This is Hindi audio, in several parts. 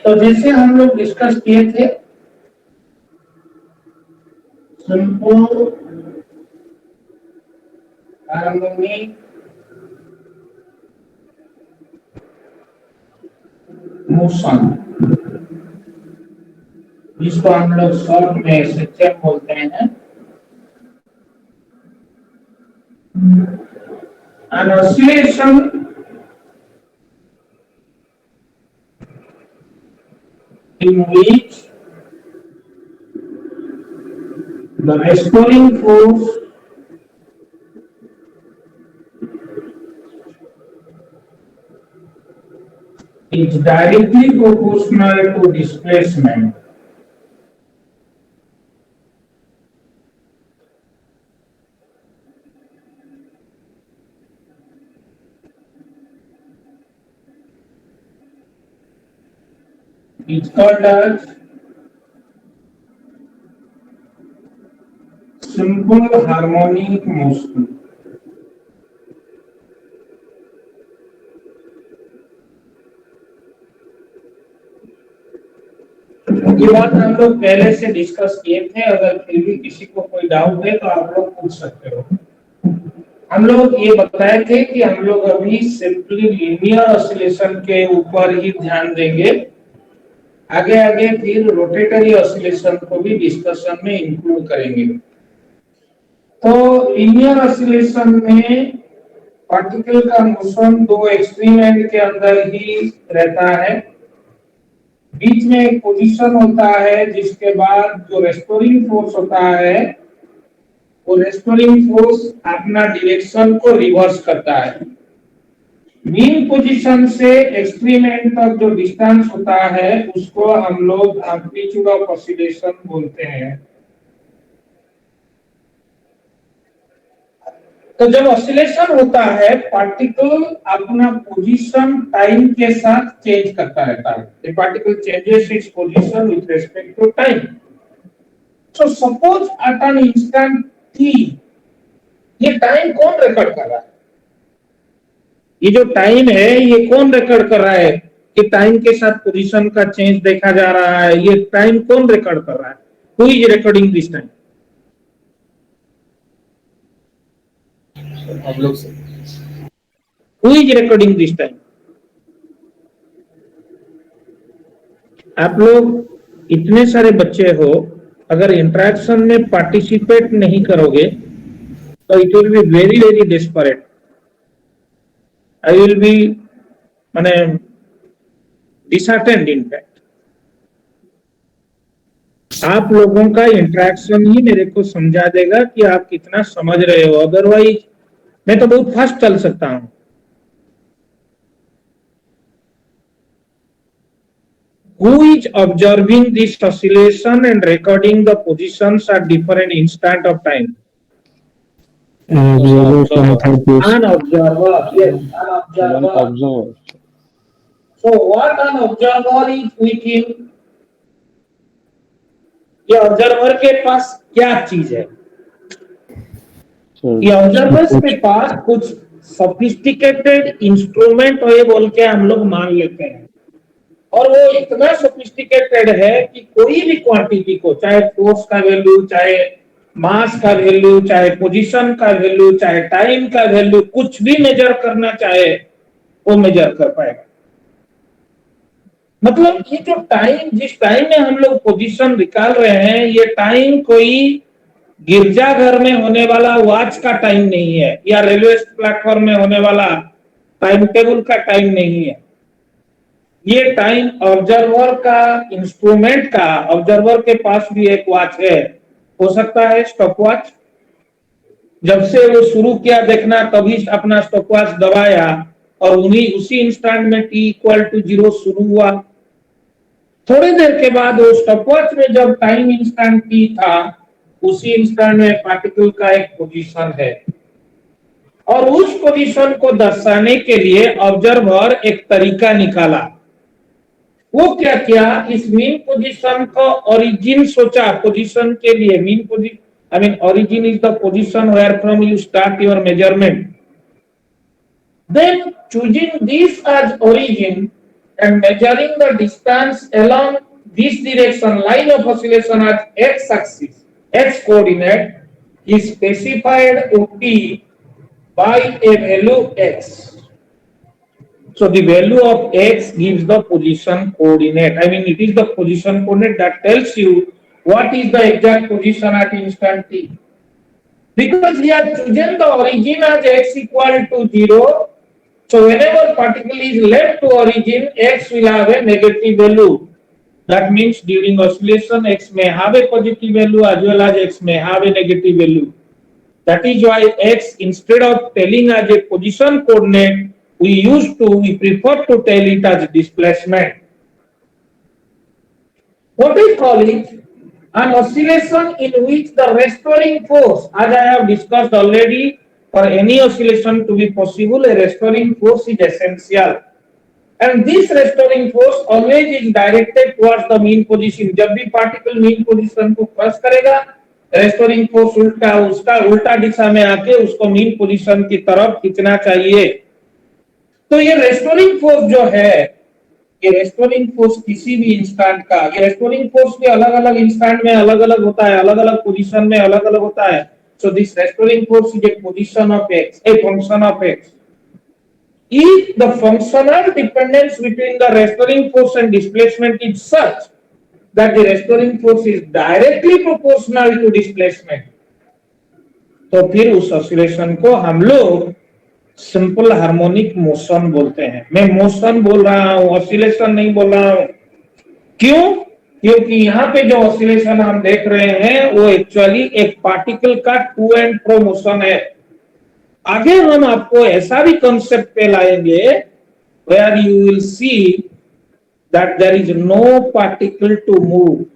तो जैसे हम लोग डिस्कस किए थे, सिंपल हार्मोनिक मोशन, जिसको हम लोग शॉर्ट में एसएचएम बोलते हैं, an oscillation in which the restoring force is directly proportional to displacement. It's called as simple harmonic motion. ये बात हम लोग पहले से डिस्कस किए थे। अगर फिर भी किसी को कोई डाउट है तो आप लोग पूछ सकते हो। हम लोग ये बताए थे कि हम लोग अभी सिंपली लीनियर ऑसिलेशन के ऊपर ही ध्यान देंगे। आगे आगे फिर रोटेटरी ऑसिलेशन को भी डिस्कशन में इंक्लूड करेंगे। तो लीनियर ऑसिलेशन में पार्टिकल का मोशन दो एक्सट्रीम एंड के अंदर ही रहता है। बीच में एक पोजीशन होता है, जिसके बाद जो रेस्टोरिंग फोर्स होता है, वो रेस्टोरिंग फोर्स अपना डायरेक्शन को रिवर्स करता है। मीन पोजीशन से एक्सट्रीम एंड तक जो डिस्टेंस होता है, उसको हम लोग एम्पलीट्यूड ऑफ ऑसिलेशन बोलते हैं। तो जब ऑसिलेशन होता है, पार्टिकल अपना पोजीशन टाइम के साथ चेंज करता रहता है। The particle changes its position with respect to time. So suppose at an instant T, ये टाइम कौन रिकॉर्ड कर रहा है? ये जो टाइम है, ये कौन रिकॉर्ड कर रहा है कि टाइम के साथ पोजीशन का चेंज देखा जा रहा है? ये टाइम कौन रिकॉर्ड कर रहा है? Who is recording this time? हम लोग से। Who is recording this time? आप लोग इतने सारे बच्चे हो, अगर इंटरेक्शन में पार्टिसिपेट नहीं करोगे तो it will be very very desperate. I will be माने डिसअटेंड। इन फैक्ट आप लोगों का इंटरेक्शन ही मेरे को समझा देगा कि आप कितना समझ रहे हो। अदरवाइज मैं तो बहुत फास्ट चल सकता हूं। Who is observing this oscillation and recording the positions at different instant of time? An observer. An observer. Yes, an observer. So what an observer is with him? ये ऑब्जर्वर के पास क्या चीज है? ये ऑब्जर्वर्स के पास कुछ सोफिस्टिकेटेड इंस्ट्रूमेंट है बोल के हम लोग मान लेते हैं। और वो इतना सोफिस्टिकेटेड है कि कोई भी क्वांटिटी को, चाहे फोर्स का वैल्यू, चाहे मास का वैल्यू, चाहे पोजीशन का वैल्यू, चाहे टाइम का वैल्यू, कुछ भी मेजर करना चाहे वो मेजर कर पाएगा। मतलब ये जो टाइम, जिस टाइम में हम लोग पोजीशन निकाल रहे हैं, ये टाइम कोई गिरजाघर में होने वाला वॉच का टाइम नहीं है, या रेलवे प्लेटफॉर्म में होने वाला टाइम टेबल का टाइम नहीं है। ये टाइम ऑब्जर्वर का, इंस्ट्रूमेंट का। ऑब्जर्वर के पास भी एक वॉच है, हो सकता है स्टॉप वॉच। जब से वो शुरू किया देखना, तभी अपना स्टॉप वॉच दबाया और उसी इंस्टेंट में t=0 शुरू हुआ। थोड़ी देर के बाद वो स्टॉप वॉच में जब टाइम इंस्टेंट t था, उसी इंस्टेंट में पार्टिकल का एक पोजीशन है, और उस पोजीशन को दर्शाने के लिए ऑब्जर्वर एक तरीका निकाला। वो क्या किया? इस मीन पोजीशन को ओरिजिन सोचा पोजीशन के लिए। Mean position, I mean origin is the position where from you start your measurement. Then choosing this as origin, and measuring the distance along this direction line of oscillation as x-axis, x coordinate is specified to be by a value x. So the value of x gives the position coordinate. I mean, it is the position coordinate that tells you what is the exact position at instant t. Because we have chosen the origin as x equal to 0, so whenever particle is left to origin, x will have a negative value. That means during oscillation, x may have a positive value as well as x may have a negative value. That is why x, instead of telling as a position coordinate, we prefer to tell it as displacement. What I call it an oscillation in which the restoring force, as I have discussed already, for any oscillation to be possible, a restoring force is essential. And this restoring force always is directed towards the mean position. जब भी particle mean position को क्रॉस करेगा, restoring force उसका उल्टा दिशा में आके उसको mean position की तरफ खींचना चाहिए. तो ये restoring force जो है, ये रेस्टोरिंग फोर्स किसी भी इंस्टेंट का, ये रेस्टोरिंग फोर्स भी अलग-अलग इंस्टेंट में अलग-अलग होता है, अलग-अलग पोजीशन में अलग-अलग होता है. So this restoring force is a position of x, a function of x. If the functional dependence between the restoring force and displacement is such that the restoring force is directly proportional to displacement, तो फिर उस ऑसिलेशन को हम लोग सिंपल हार्मोनिक मोशन बोलते हैं. मैं मोशन बोल रहा हूं, ऑसिलेशन नहीं बोल रहा हूं. क्यों? क्योंकि यहाँ पे जो ऑसिलेशन हम देख रहे हैं वो एक्चुअली एक पार्टिकल का टू एंड फ्रो मोशन है. आगे हम आपको ऐसा भी कंसेप्ट पे लाएंगे where you will see that there is no particle to move,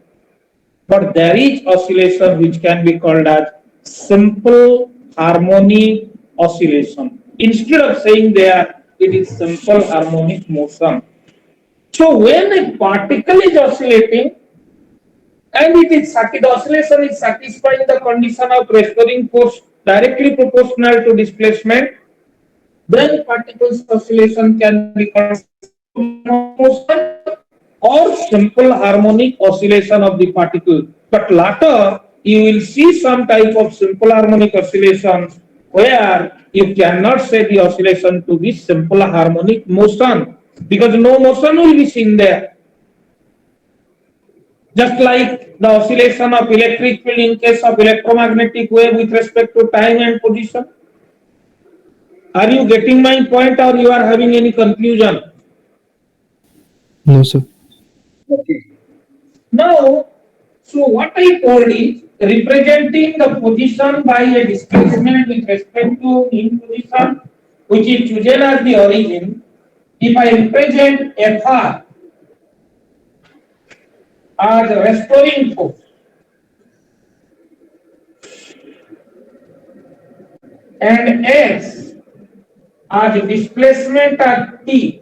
but there is oscillation which can be called as simple harmonic oscillation. Instead of saying there, it is simple harmonic motion. So when a particle is oscillating and the oscillation is satisfying the condition of restoring force directly proportional to displacement, then particle's oscillation can be called motion or simple harmonic oscillation of the particle. But later you will see some type of simple harmonic oscillation where you cannot say the oscillation to be simple harmonic motion because no motion will be seen there. Just like the oscillation of electric field in case of electromagnetic wave with respect to time and position. Are you getting my point or you are having any confusion? No, sir. Okay. Now, so what I told is representing the position by a displacement with respect to mean position, which is chosen as the origin. If I represent Fr as a restoring force and S as a displacement at T,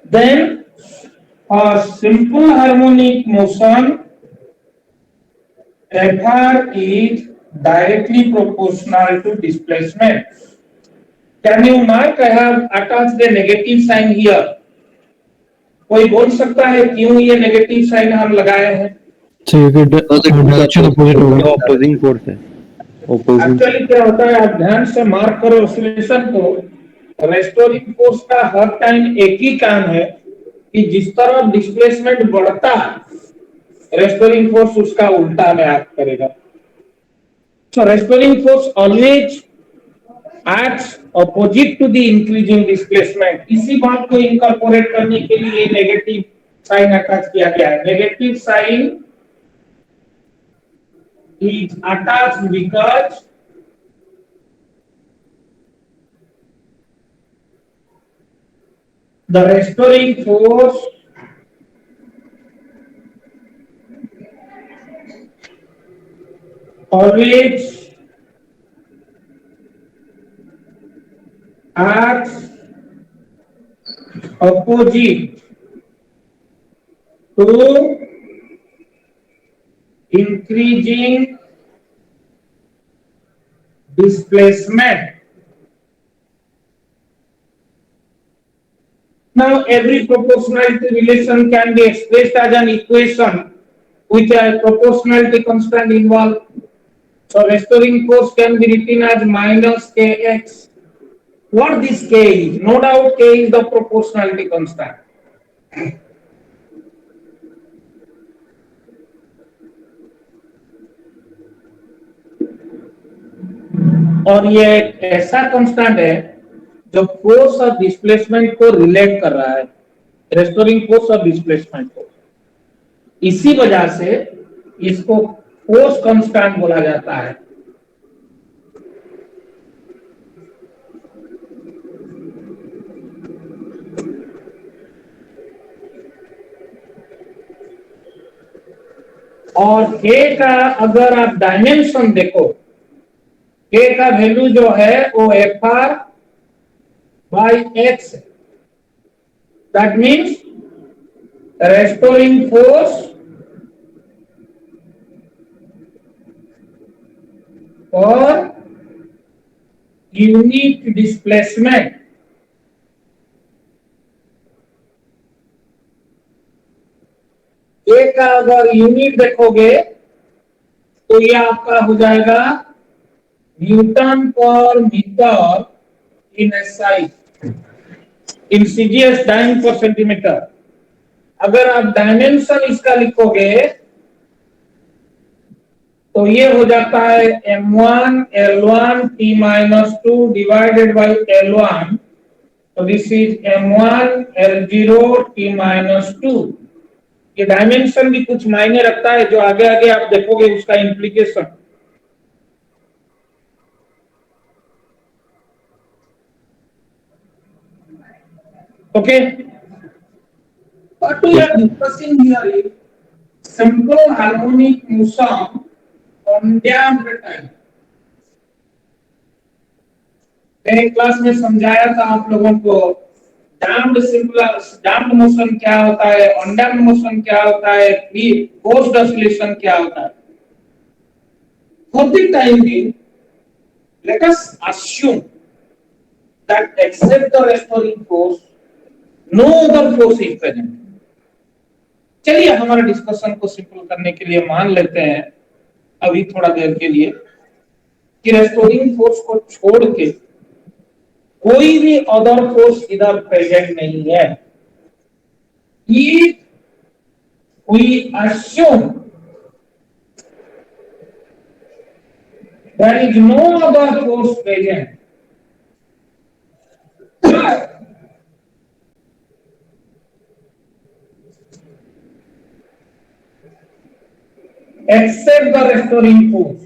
then a simple harmonic motion Fr is directly proportional to displacement. Can you mark? I have attached the negative sign here. कोई बोल सकता है क्यों ये नेगेटिव साइन हम लगाए हैं? डायरेक्शन अपोजिट होगा. ऑपोजिंग फोर्स है. एक्चुअली क्या होता है, आप ध्यान से मार्क करो ऑसिलेशन को. रेस्टोरिंग फोर्स का हर टाइम एक ही काम है कि जिस तरह डिस्प्लेसमेंट बढ़ता रेस्टोरिंग फोर्स उसका उल्टा में एक्ट करेगा. So restoring force always acts opposite to the increasing displacement. इसी बात को इनकॉर्पोरेट करने के लिए नेगेटिव साइन अटैच किया गया है. Negative sign is attached because the restoring force always acts opposite to increasing displacement. Now every proportionality relation can be expressed as an equation with a proportionality constant involved. So restoring force can be written as minus kx. What this k is? No doubt k is the proportionality constant. और ये एक ऐसा कांस्टेंट है जो फोर्स और डिस्प्लेसमेंट को रिलेट कर रहा है, रेस्टोरिंग फोर्स और डिस्प्लेसमेंट को। इसी वजह से इसको फोर्स कांस्टेंट बोला जाता है। और k का अगर आप डायमेंशन देखो, k का वैल्यू जो है वो Fr by x, that means restoring force or unit displacement ए का अगर यूनिट देखोगे तो ये आपका हो जाएगा newton per metre in SI, in CGS dyne per centimetre. अगर आप डायमेंशन इसका लिखोगे तो ये हो जाता है m1 l1 t-2 divided by l1, तो this is m1 l0 t-2। ये डायमेंशन भी कुछ मायने रखता है, जो आगे आगे आप देखोगे उसका implication. Okay, what we are discussing here is simple harmonic motion on damped time। मैंने क्लास में समझाया था आप लोगों को डैम्प्ड मोशन क्या होता है, अनडैम्प्ड मोशन क्या होता है, फोर्स्ड ऑसिलेशन क्या होता है। For the time being, let us assume that except the restoring force, no other force is present। चलिए हमारे डिस्कशन को सिंपल करने के लिए मान लेते हैं अभी थोड़ा देर के लिए कि रेस्टोरिंग फोर्स को छोड़ के कोई भी अदर फोर्स इधर प्रेजेंट नहीं है। If we assume there is no other force present, except the restoring force,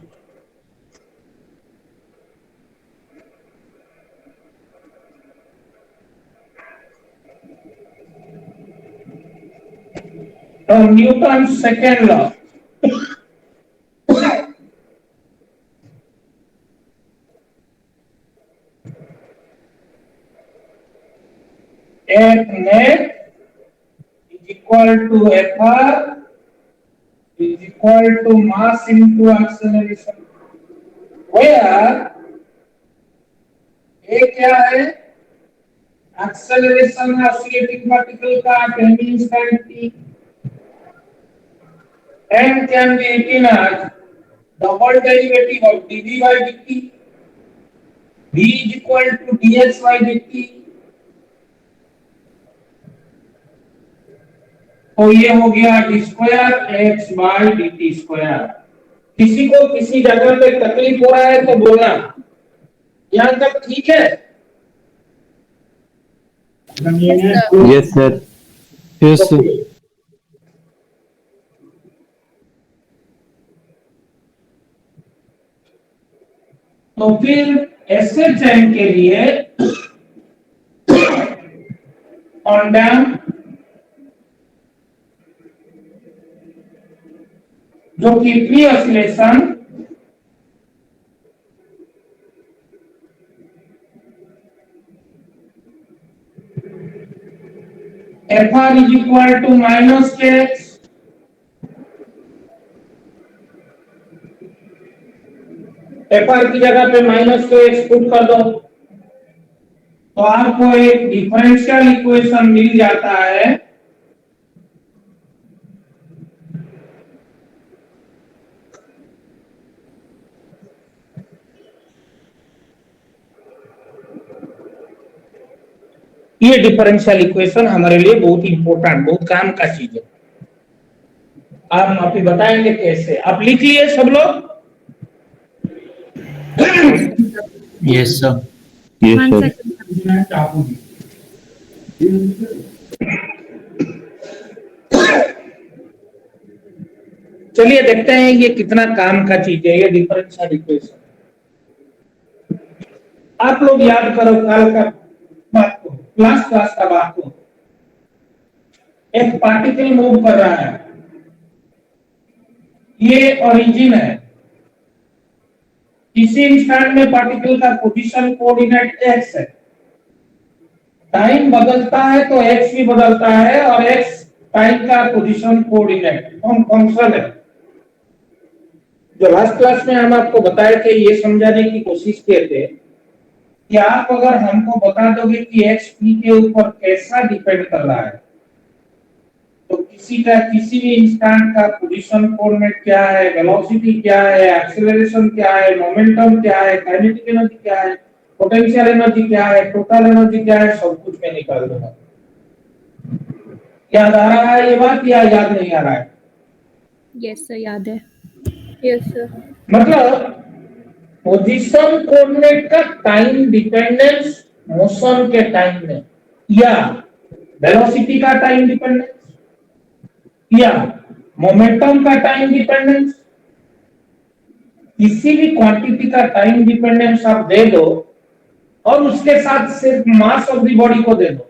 from Newton's second law, F net is equal to Fr is equal to mass into acceleration, where A क्या है, acceleration oscillating particle का at any instant t, and can be written as double derivative of dv by dt, v is equal to dx by dt। तो ये हो गया D square X by D T square. किसी को किसी जगह पे तकलीफ हो रहा है तो बोलना, यहां तक ठीक है? Yes sir. Yes, sir. तो फिर ऐसे चैन के लिए ऑन डैम जो कि free oscillation Fr is equal to minus kx, Fr की जगह पे माइनस को एक्स पुट कर दो, तो आपको एक डिफरेंशियल इक्वेशन मिल जाता है ये डिफरेंशियल इक्वेशन हमारे लिए बहुत इंपॉर्टेंट, बहुत काम का चीज है। आप अभी बताएंगे कैसे। आप लिख लिए सब लोग? Yes, sir. Yes, One sir. second. चलिए देखते हैं ये कितना काम का चीज है, ये डिफरेंशियल इक्वेशन। आप लोग याद करो कल का बात को, क्लास का बात को। एक पार्टिकल मूव कर रहा है, ये ओरिजिन है। किसी इंस्टेंट में पार्टिकल का पोजीशन कोऑर्डिनेट x है। टाइम बदलता है तो x भी बदलता है, और x टाइम का पोजीशन कोऑर्डिनेट फंक्शन है। जो लास्ट क्लास में हम आपको बताए थे, ये समझाने की कोशिश किए थे कि आप अगर हमको बता दोगे कि x p के ऊपर कैसा डिपेंड कर रहा है, तो किसी भी इंस्टेंट का पोजीशन कोऑर्डिनेट क्या है, वेलोसिटी क्या है, एक्सेलरेशन क्या है, मोमेंटम क्या है, काइनेटिक एनर्जी क्या है, पोटेंशियल एनर्जी क्या है, टोटल एनर्जी क्या है, सब कुछ मैं निकाल दूंगा। याद आ रहा है ये बात या याद नहीं आ रहा है? Yes, sir. याद है। Yes, sir. मतलब पोजीशन कोऑर्डिनेट का टाइम डिपेंडेंस मोशन के टाइम में, या वेलोसिटी का टाइम डिपेंडेंस, या मोमेंटम का टाइम डिपेंडेंस, किसी भी क्वांटिटी का टाइम डिपेंडेंस आप दे दो और उसके साथ सिर्फ मास ऑफ द बॉडी को दे दो,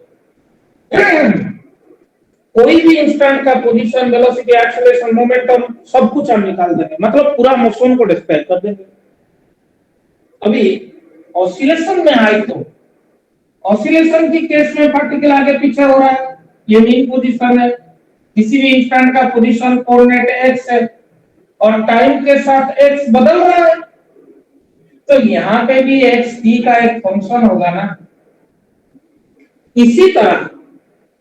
कोई भी इंस्टेंट का पोजीशन, वेलोसिटी, एक्सेलरेशन, मोमेंटम सब कुछ हम निकाल देंगे। मतलब पूरा मोशन को डिस्क्राइब कर देंगे। अभी ऑसिलेशन में आए तो ऑसिलेशन की केस में पार्टिकल आगे पीछे हो रहा है, ये मीन पोजीशन है। किसी भी इंस्टेंट का पोजीशन कोऑर्डिनेट x है और टाइम के साथ x बदल रहा है, तो यहां पे भी x t का एक फंक्शन होगा ना। इसी तरह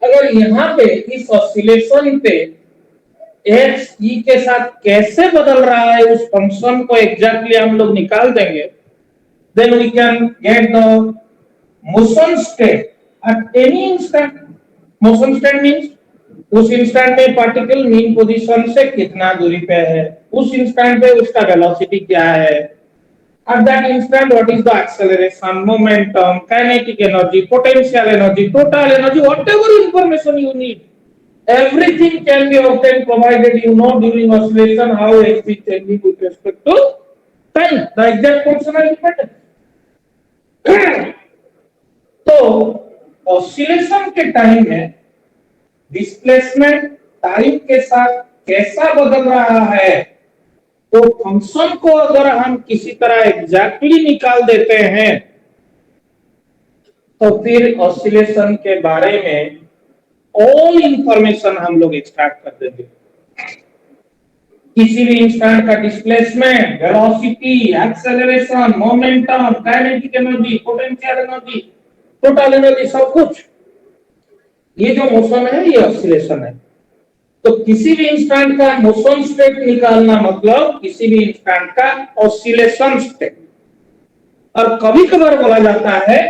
अगर यहां पे इस ऑसिलेशन पे x t के साथ कैसे बदल रहा है, उस फंक्शन को एग्जैक्टली हम लोग निकाल देंगे, then we can get the motion state at any instant. motion state means उस इंस्टेंट में पार्टिकल मीन पोजीशन से कितना दूरी पे है, उस इंस्टेंट पे उसका वेलोसिटी क्या है, at that instant what is the acceleration, momentum, kinetic energy, potential energy, total energy, whatever information you need, everything can be obtained provided you know during oscillation how x is changing with respect to time, the exact functional dependence. तो ऑसिलेशन के टाइम में डिस्प्लेसमेंट टाइम के साथ कैसा बदल रहा है, तो फंक्शन को अगर हम किसी तरह एग्जैक्टली निकाल देते हैं, तो फिर ऑसिलेशन के बारे में ऑल इंफॉर्मेशन हम लोग एक्सट्रैक्ट कर देंगे। किसी भी इंस्टेंट का displacement, velocity, acceleration, momentum, kinetic energy, potential energy, total energy, सब कुछ। ये जो मोशन है ये ऑसिलेशन है। तो किसी भी इंस्टेंट का मोशन स्टेट निकालना मतलब किसी भी इंस्टेंट का ऑसिलेशन स्टेट। और कभी कभार बोला जाता है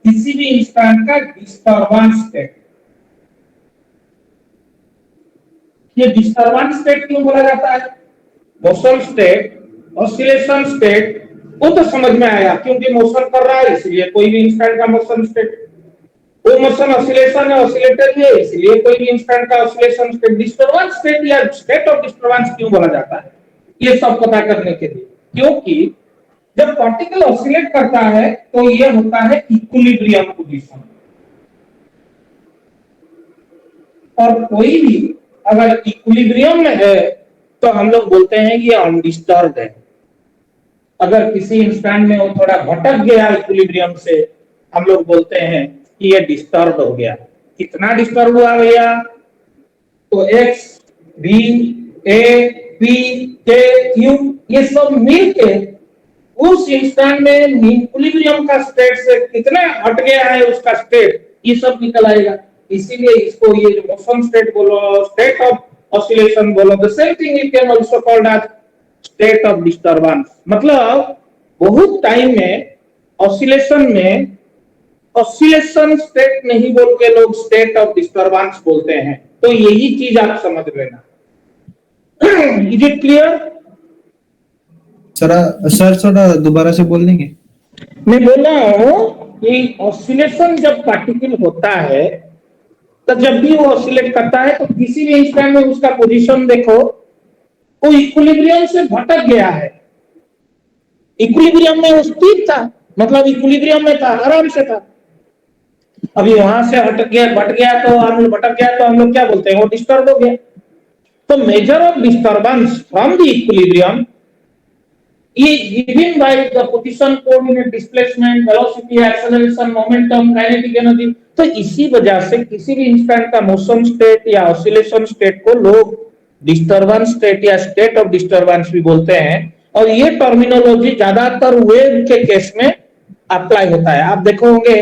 किसी भी इंस्टेंट का डिस्टर्बेंस स्टेट। ये डिस्टर्बेंस स्टेट क्यों बोला जाता है? मोशन स्टेट, ऑसिलेशन स्टेट, वो तो समझ में आया क्योंकि मोशन कर रहा है इसलिए कोई भी इंस्टेंट का मोशन स्टेट, वो मोशन ऑसिलेशन है, ऑसिलेटर है, इसलिए कोई भी इंस्टेंट का ऑसिलेशन स्टेट। डिस्टर्बेंस स्टेट या स्टेट ऑफ डिस्टर्बेंस क्यों बोला जाता है, ये सब पता करने के लिए, क्योंकि जब पार्टिकल ऑसिलेट करता है तो ये होता है इक्विलिब्रियम पोजीशन, और कोई भी अगर इक्विलिब्रियम में है तो हम लोग बोलते हैं कि ये अनडिस्टर्ब्ड है। अगर किसी इंस्टेंट में वो थोड़ा भटक गया इक्विलिब्रियम से, हम लोग बोलते हैं कि ये डिस्टर्ब हो गया। कितना डिस्टर्ब हुआ भैया? तो x, b, a, p, k, q ये सब मिलके उस इंस्टेंट में इक्विलिब्रियम का स्टेट से कितना हट गया है उसका स्टेट, ये सब निकल आएगा। इसीलिए इसको ये जो मोशन स्टेट बोलो, स्टेट ऑफ ऑसिलेशन बोलो, the same thing you can also called as state of disturbance. मतलब बहुत टाइम में ऑसिलेशन में ऑसिलेशन स्टेट नहीं बोल के लोग स्टेट ऑफ डिस्टरबेंस बोलते हैं। तो यही चीज आप समझ लेना। Is it clear? सर थोड़ा दोबारा से बोल देंगे? मैं बोल रहा हूं कि ऑसिलेशन जब पार्टिकल होता है तो जब भी वो ऑसिलेट करता है तो किसी भी इंस्टेंट में उसका पोजीशन देखो, वो इक्विलिब्रियम से भटक गया है। इक्विलिब्रियम में वो स्थिर था, मतलब इक्विलिब्रियम में था, आराम से था। अभी वहां से हट गया, भटक गया तो हम लोग क्या बोलते हैं, वो डिस्टर्ब हो गया। तो measure of disturbance from the equilibrium is given by the position, coordinate, displacement, velocity, acceleration, momentum, kinetic energy। तो इसी वजह से किसी भी इंस्टेंट का मोशन स्टेट या ऑसिलेशन स्टेट को लोग डिस्टरबेंस स्टेट या स्टेट ऑफ डिस्टरबेंस भी बोलते हैं। और ये टर्मिनोलॉजी ज्यादातर वेव के केस में अप्लाई होता है। आप देखो होंगे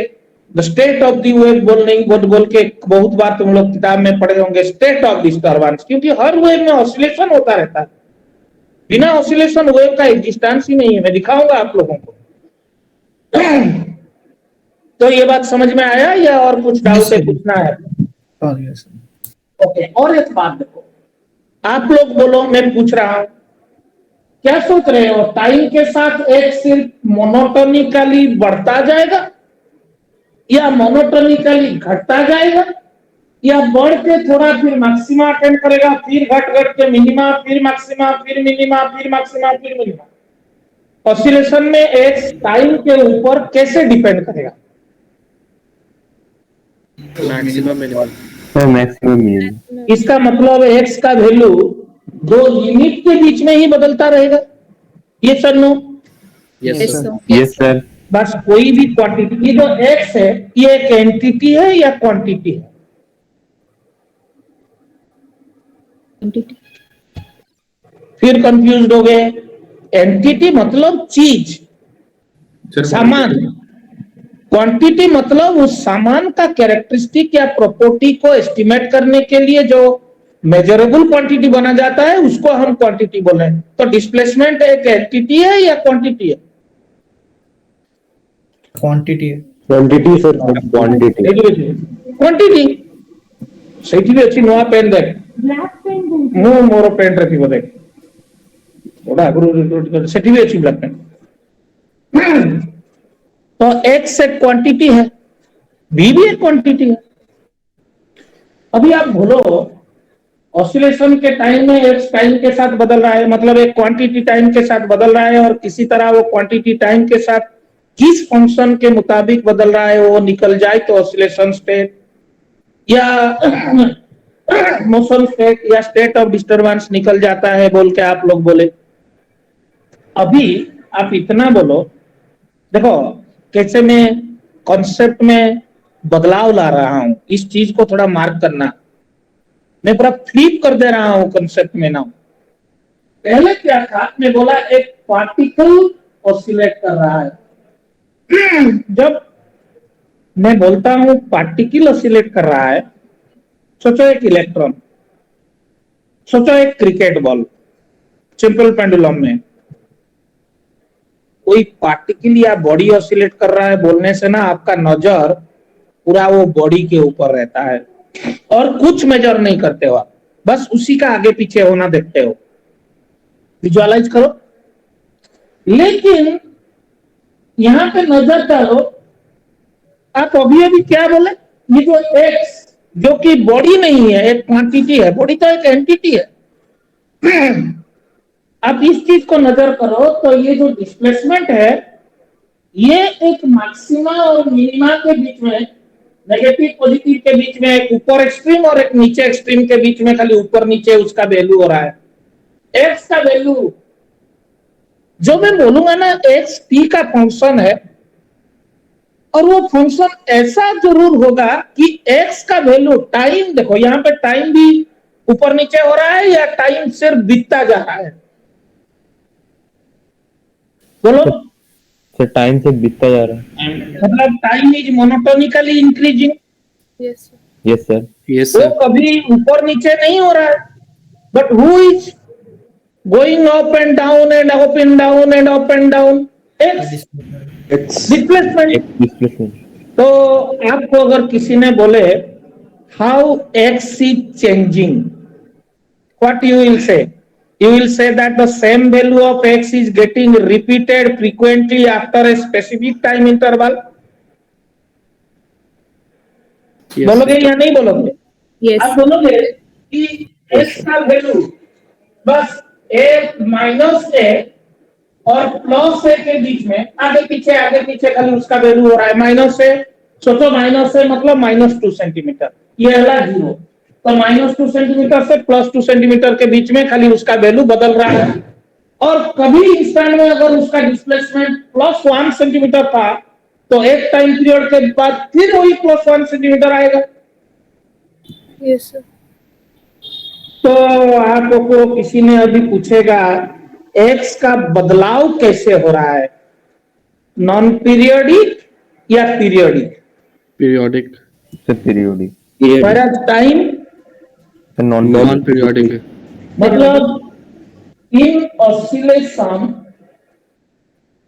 the state of the wave बोल के बहुत बार तुम लोग किताब में पढ़े होंगे स्टेट ऑफ डिस्टरबेंस, क्योंकि हर वेव में ऑसिलेशन होता रहता है। बिना ऑसिलेशन वेव का एग्जिस्टेंस ही नहीं है। मैं दिखाऊंगा आप लोगों को। तो ये बात समझ में आया या और कुछ डाउट है, पूछना है? ओके, और एक बात देखो, आप लोग बोलो, मैं पूछ रहा हूं, क्या सोच रहे हो, टाइम के साथ एक सिर्फ मोनोटोनिकली बढ़ता जाएगा या मोनोटोनिकली घटता जाएगा, या बढ़ के थोड़ा फिर मैक्सिमा अटेंड करेगा, फिर घट के मिनिमा, फिर मैक्सिमा, फिर मिनिमा, फिर मैक्सिमा, फिर मिनिमा? ऑसिलेशन में एक्स टाइम के ऊपर कैसे डिपेंड करेगा? Maximum minimum. मैक्सिमम। इसका मतलब एक्स का वैल्यू दो यूनिट के बीच में ही बदलता रहेगा। ये सर नो? Yes sir. बस कोई भी क्वांटिटी, ये जो एक्स है ये एक एंटिटी है या क्वांटिटी है? फिर कंफ्यूज हो गए। एंटिटी मतलब चीज, सामान। क्वांटिटी मतलब उस सामान का कैरेक्टरिस्टिक या प्रॉपर्टी को एस्टिमेट करने के लिए जो मेजरेबल क्वांटिटी बना जाता है उसको हम क्वांटिटी बोले। तो डिस्प्लेसमेंट एक एंटिटी है या क्वांटिटी है? क्वांटिटी है। Quantity sir, quantity. क्वांटिटी ସେଇଠି ବି ଅଛି ନୂଆ ପେନ୍ ଦେଖ, ମୁଁ ମୋର ପେନ୍ ରେ ଥିବ ଦେଖ, थोड़ा आगुरी सेठी भी अच्छी ब्लैक पेन। तो एक्स एक क्वांटिटी है, बी भी एक क्वांटिटी है। अभी आप बोलो ऑसिलेशन के टाइम में एक्स टाइम के साथ बदल रहा है, मतलब एक क्वांटिटी टाइम के साथ बदल रहा है, और किसी तरह वो क्वांटिटी टाइम के साथ किस फंक्शन के मुताबिक बदल रहा है वो निकल जाए तो ऑसिलेशन स्टेट या मोशन स्टेट या स्टेट ऑफ डिस्टरबेंस निकल जाता है बोल के आप लोग बोले। अभी आप इतना बोलो, देखो कैसे मैं कॉन्सेप्ट में बदलाव ला रहा हूं, इस चीज को थोड़ा मार्क करना। मैं पूरा फ्लिप कर दे रहा हूं कॉन्सेप्ट में ना। पहले क्या था, मैं बोला एक पार्टिकल ऑसिलेट कर रहा है। जब मैं बोलता हूं पार्टिकल ऑसिलेट कर रहा है, सोचो एक इलेक्ट्रॉन, सोचो एक क्रिकेट बॉल, सिंपल पेंडुलम में कोई पार्टिकल या बॉडी ऑसिलेट कर रहा है बोलने से ना आपका नजर पूरा वो बॉडी के ऊपर रहता है और कुछ मेजर नहीं करते हो, आप बस उसी का आगे पीछे होना देखते हो, विजुअलाइज करो। लेकिन यहां पे नजर डालो, आप अभी अभी क्या बोले, ये जो एक्स जो कि बॉडी नहीं है, एक क्वांटिटी है, बॉडी तो एक एंटिटी है। आप इस चीज को नजर करो तो ये जो डिस्प्लेसमेंट है ये एक मैक्सिमा और मिनिमा के बीच में, नेगेटिव पॉजिटिव के बीच में, एक ऊपर एक्सट्रीम और एक नीचे एक्सट्रीम के बीच में, खाली ऊपर नीचे उसका वैल्यू हो रहा है। एक्स का वैल्यू जो मैं बोलूंगा ना, एक्स टी का फंक्शन है, और वो फंक्शन ऐसा जरूर होगा कि एक्स का वैल्यू टाइम, देखो यहां पे टाइम भी ऊपर नीचे हो रहा है या टाइम सिर्फ बीतता जा रहा है? बोलो। सर टाइम से बीतता जा रहा है। मतलब time is monotonically increasing, Yes, sir. Yes sir. Yes, वो sir. कभी ऊपर नीचे नहीं हो रहा है, but who is going up and down and up and down and up and down? X, displacement. Displacement. तो आपको अगर किसी ने बोले how x is changing, what you will say? You will say that the same value of x is getting repeated frequently after a specific time interval. Yes, बोलोगे sir. या नहीं बोलोगे? Yes. आप बोलोगे कि x का वैल्यू बस a माइनस a और प्लस a के बीच में आगे पीछे खाली उसका वैल्यू हो रहा है। माइनस a, सोचो माइनस a मतलब -2 सेंटीमीटर, ये वाला 0, तो -2 सेंटीमीटर से +2 सेंटीमीटर के बीच में खाली उसका वैल्यू बदल रहा है। और कभी इंस्टेंट में अगर उसका डिस्प्लेसमेंट +1 सेंटीमीटर था तो एक टाइम पीरियड के बाद फिर वही +1 सेंटीमीटर आएगा। Yes, sir. तो आपको किसी ने अभी पूछेगा एक्स का बदलाव कैसे हो रहा है, नॉन पीरियडिक या periodic? Periodic. Sir periodic. Whereas time Non-periodic. मतलब in oscillation,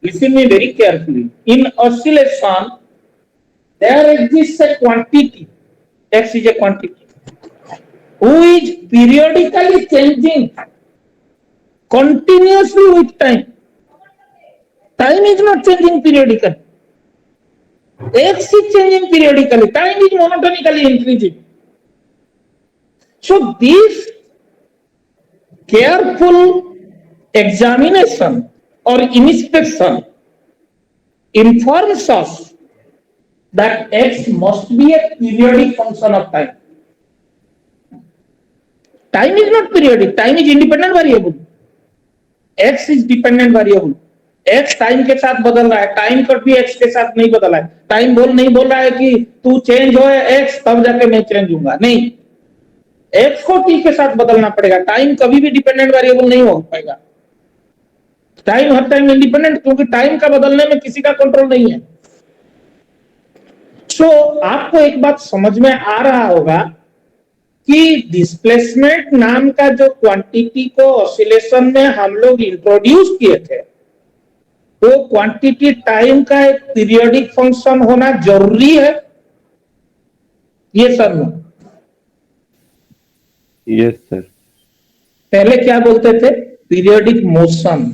listen me very carefully, in oscillation there exists a quantity, x is a quantity, who is periodically changing continuously with time. Time is not changing periodically, x is changing periodically, time is monotonically increasing. So this careful examination or inspection informs us that x must be a periodic function of time. Time is not periodic, time is independent variable, x is dependent variable. x time के साथ बदल रहा है, टाइम कभी x के साथ नहीं बदला है। टाइम नहीं बोल रहा है कि तू चेंज हो x तब जाके मैं चेंज होऊंगा, नहीं, x को t के साथ बदलना पड़ेगा। टाइम कभी भी डिपेंडेंट वेरिएबल नहीं हो पाएगा, टाइम हर टाइम इंडिपेंडेंट, क्योंकि टाइम का बदलने में किसी का कंट्रोल नहीं है। सो आपको एक बात समझ में आ रहा होगा कि डिस्प्लेसमेंट नाम का जो क्वांटिटी को ऑसिलेशन में हम लोग इंट्रोड्यूस किए थे, वो क्वांटिटी टाइम का एक पीरियोडिक फंक्शन होना जरूरी है, ये सर नो। Yes sir. पहले क्या बोलते थे? Periodic motion.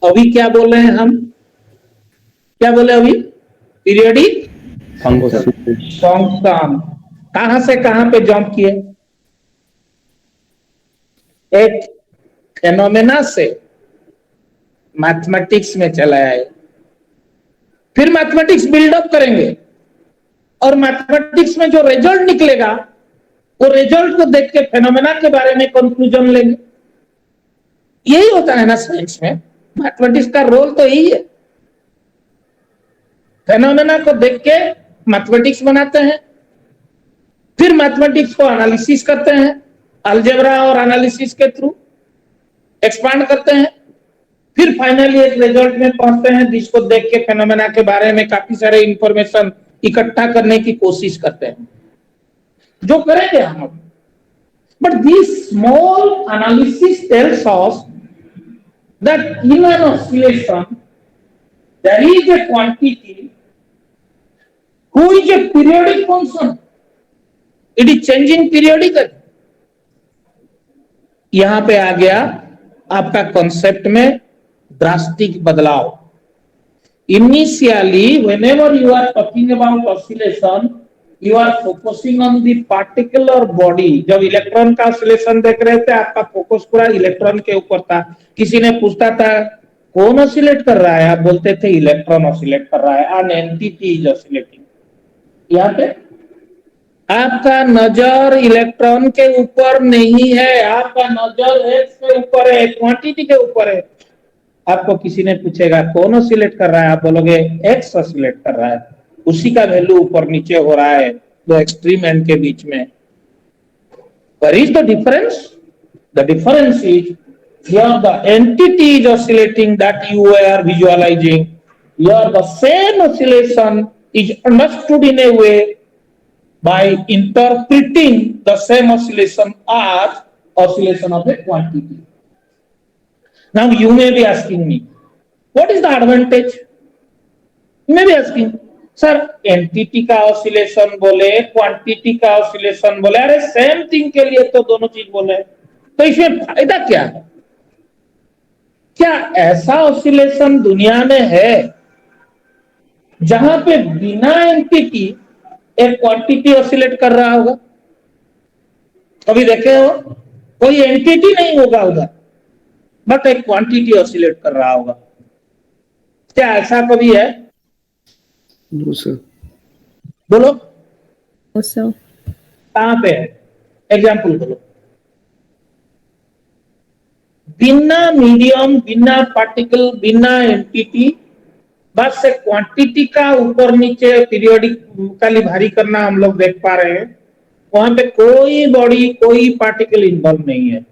अभी क्या बोल रहे हैं हम? क्या बोले अभी? Periodic function. कहां से कहां पे जंप किए? एक फेनोमेना से मैथमेटिक्स में चला आए, फिर मैथमेटिक्स बिल्डअप करेंगे और मैथमेटिक्स में जो रिजल्ट निकलेगा वो रिजल्ट को देख के फेनोमेना के बारे में कंक्लूजन लेंगे। यही होता है ना साइंस में, मैथमेटिक्स का रोल तो यही है। फेनोमेना को देख के मैथमेटिक्स बनाते हैं, फिर मैथमेटिक्स को एनालिसिस करते हैं, अलजेब्रा और एनालिसिस के थ्रू एक्सपांड करते हैं, फिर फाइनली एक रिजल्ट में पहुंचते हैं जिसको देख के फेनोमेना के बारे में काफी सारे इंफॉर्मेशन इकट्ठा करने की कोशिश करते हैं, जो करेंगे हम। But this small analysis tells us that in an oscillation there is a quantity who is a periodic function, it is changing periodically. यहां पे आ गया आपका कॉन्सेप्ट में ड्रास्टिक बदलाव। Initially whenever you are talking about oscillation you are focusing on the particular body. जब इलेक्ट्रॉन का ऑसिलेशन देख रहे थे आपका फोकस पूरा इलेक्ट्रॉन के ऊपर था। किसी ने पूछता था कौन ऑसिलेट कर रहा है, आप बोलते थे इलेक्ट्रॉन ऑसिलेट कर रहा है, एन एंटिटी इज ऑसिलेटिंग। यहाँ पे आपका नजर इलेक्ट्रॉन के ऊपर नहीं है, आपका नजर एक्स के ऊपर है, क्वांटिटी के ऊपर है। आपको किसी ने पूछेगा कौन ऑसिलेट कर रहा है, आप बोलोगे एक्स ऑसिलेट कर रहा है, उसी का वैल्यू ऊपर नीचे हो रहा है दो एक्सट्रीम एंड के बीच में। Where is the difference? The difference is Here the entity is oscillating that you are visualizing. Here the same oscillation is understood in a way by interpreting the same oscillation as oscillation of a quantity. Now you may be asking me, what is the advantage? You may be asking, sir entity का ऑसिलेशन बोले, क्वांटिटी का ऑसिलेशन बोले, अरे सेम थिंग के लिए तो दोनों चीज बोले, तो इसमें फायदा क्या है? क्या ऐसा ऑसिलेशन दुनिया में है जहां पे बिना एंटिटी एक क्वांटिटी ऑसिलेट कर रहा होगा? कभी देखे हो? कोई एंटिटी नहीं होगा उधर, बट एक क्वांटिटी ऑसिलेट कर रहा होगा। क्या ऐसा कभी है? No, sir. बोलो No, sir. कहां पे है? एग्जाम्पल बोलो। बिना मीडियम, बिना पार्टिकल, बिना एंटिटी, बस से क्वांटिटी का ऊपर नीचे पीरियोडिकली भारी करना हम लोग देख पा रहे हैं। वहां पे कोई बॉडी, कोई पार्टिकल इन्वॉल्व नहीं है।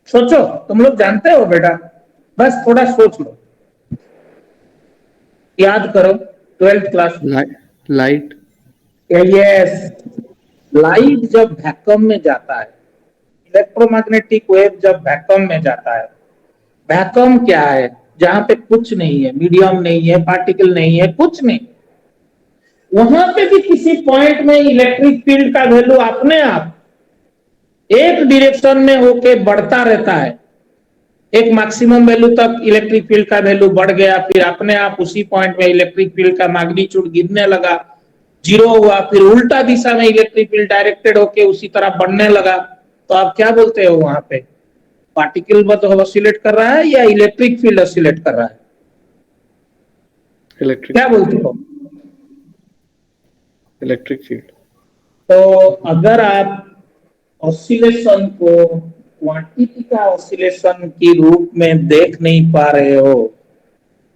सोचो, तुम लोग जानते हो बेटा, बस थोड़ा सोच लो, याद करो 12th class. Light. Yes, light जब वैक्यूम में जाता है, इलेक्ट्रोमैग्नेटिक वेव जब वैक्यूम में जाता है, वैक्यूम क्या है? जहां पे कुछ नहीं है, मीडियम नहीं है, पार्टिकल नहीं है, कुछ नहीं, वहां पे भी किसी पॉइंट में इलेक्ट्रिक फील्ड का वैल्यू अपने आप एक डायरेक्शन में होके बढ़ता रहता है। एक मैक्सिमम वैल्यू तक इलेक्ट्रिक फील्ड का वैल्यू बढ़ गया, फिर अपने आप उसी पॉइंट में इलेक्ट्रिक फील्ड का मैग्नीट्यूड गिरने लगा, जीरो हुआ, फिर उल्टा दिशा में इलेक्ट्रिक फील्ड डायरेक्टेड होके उसी तरह बढ़ने लगा। तो आप क्या बोलते हो? वहां पे पार्टिकल बस ऑसिलेट कर रहा है या इलेक्ट्रिक फील्ड ऑसिलेट कर रहा है? Electric. क्या बोलते हो? Electric field. तो अगर आप ऑसिलेशन को क्वांटिटी का ऑसिलेशन के रूप में देख नहीं पा रहे हो,